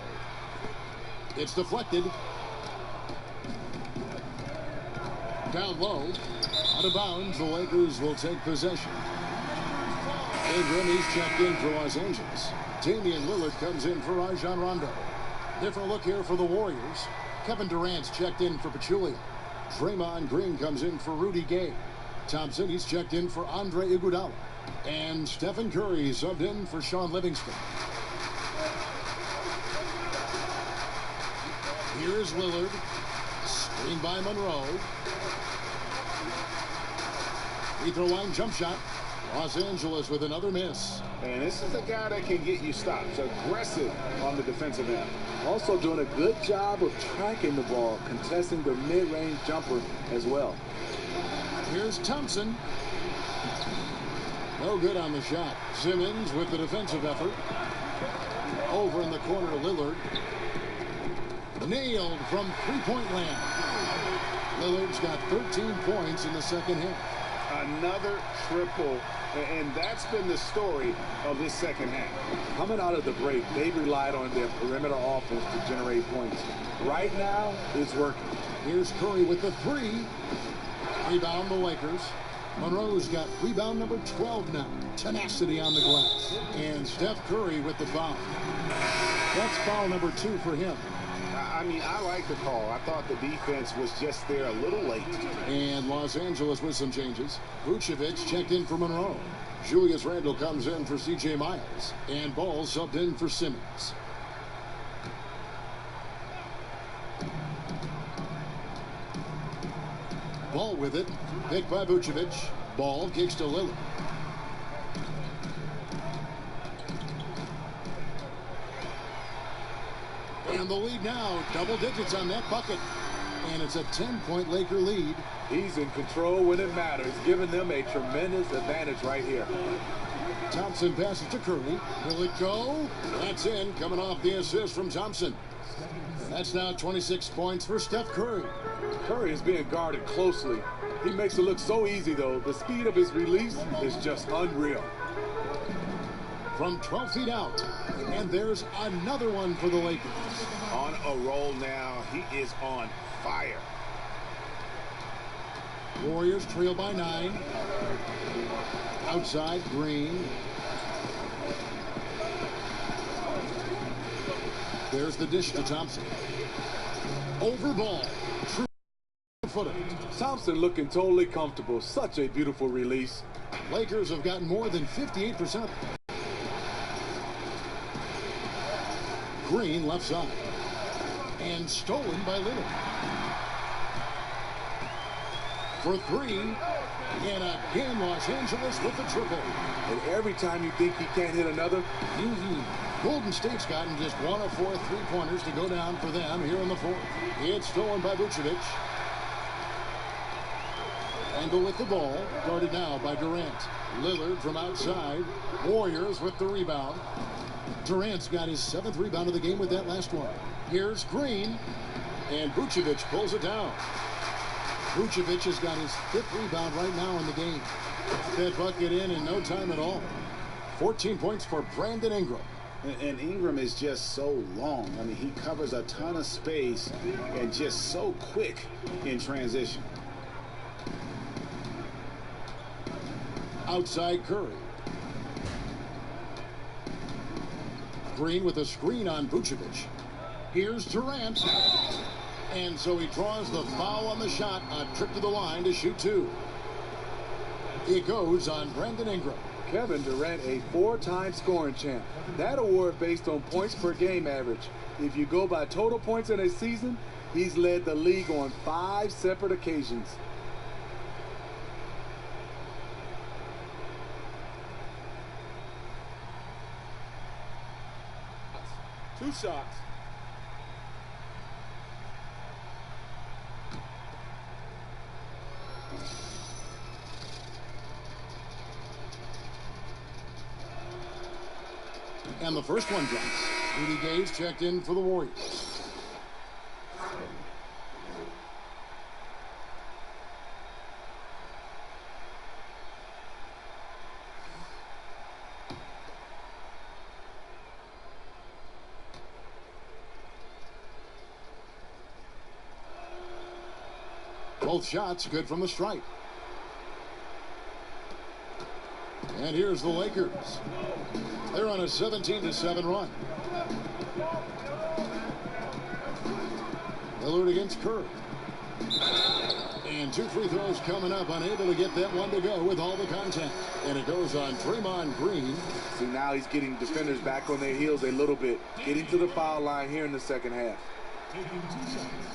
It's deflected. Down low. Out of bounds. The Lakers will take possession. Ingram, he's checked in for Los Angeles. Damian Lillard comes in for Rajon Rondo. Different look here for the Warriors. Kevin Durant's checked in for Pachulia. Draymond Green comes in for Rudy Gay. Thompson, he's checked in for Andre Iguodala. And Stephen Curry subbed in for Sean Livingston. Here's Lillard. Screen by Monroe. Free throw line jump shot. Los Angeles with another miss. And this is a guy that can get you stops. Aggressive on the defensive end. Also doing a good job of tracking the ball, contesting the mid-range jumper as well. Here's Thompson. No good on the shot. Simmons with the defensive effort. Over in the corner, Lillard. Nailed from three-point land. Lillard's got 13 points in the second half. Another triple, and that's been the story of this second half. Coming out of the break, they relied on their perimeter offense to generate points. Right now, it's working. Here's Curry with the 3. Rebound the Lakers. Monroe's got rebound number 12 now. Tenacity on the glass. And Steph Curry with the foul. That's foul number 2 for him. I mean, I like the call. I thought the defense was just there a little late. And Los Angeles with some changes. Vucevic checked in for Monroe. Julius Randle comes in for C.J. Miles. And Ball subbed in for Simmons. Ball with it. Picked by Vucevic. Ball kicks to Lillard. And the lead now, double digits on that bucket. And it's a 10-point Laker lead. He's in control when it matters, giving them a tremendous advantage right here. Thompson passes to Curry. Will it go? That's in, coming off the assist from Thompson. That's now 26 points for Steph Curry. Curry is being guarded closely. He makes it look so easy, though. The speed of his release is just unreal. From 12 feet out. And there's another one for the Lakers. On a roll now. He is on fire. Warriors trail by 9. Outside, Green. There's the dish to Thompson. Over ball. True footed. Thompson looking totally comfortable. Such a beautiful release. Lakers have gotten more than 58%. Green left side. And stolen by Lillard. For three. And again, Los Angeles with the triple. And every time you think he can't hit another, Golden State's gotten just 1 of 4 3-pointers to go down for them here in the fourth. It's stolen by Vucevic. Angle with the ball, guarded now by Durant. Lillard from outside. Warriors with the rebound. Durant's got his 7th rebound of the game with that last one. Here's Green, and Vucevic pulls it down. Vucevic has got his 5th rebound right now in the game. Got that bucket in no time at all. 14 points for Brandon Ingram. And Ingram is just so long. I mean, he covers a ton of space and just so quick in transition. Outside Curry. Green with a screen on Vucevic. Here's Durant. And so he draws the foul on the shot. A trip to the line to shoot 2. It goes on Brandon Ingram. Kevin Durant, a 4-time scoring champ. That award based on points per game average. If you go by total points in a season, he's led the league on 5 separate occasions. Two shots. And the first one drops. Rudy Gay's checked in for the Warriors. Both shots good from the stripe. And here's the Lakers. They're on a 17-7 run. Lillard against Curry. And 2 free throws coming up. Unable to get that one to go with all the contact. And it goes on Draymond Green. See, now he's getting defenders back on their heels a little bit. Getting to the foul line here in the second half. Two shots.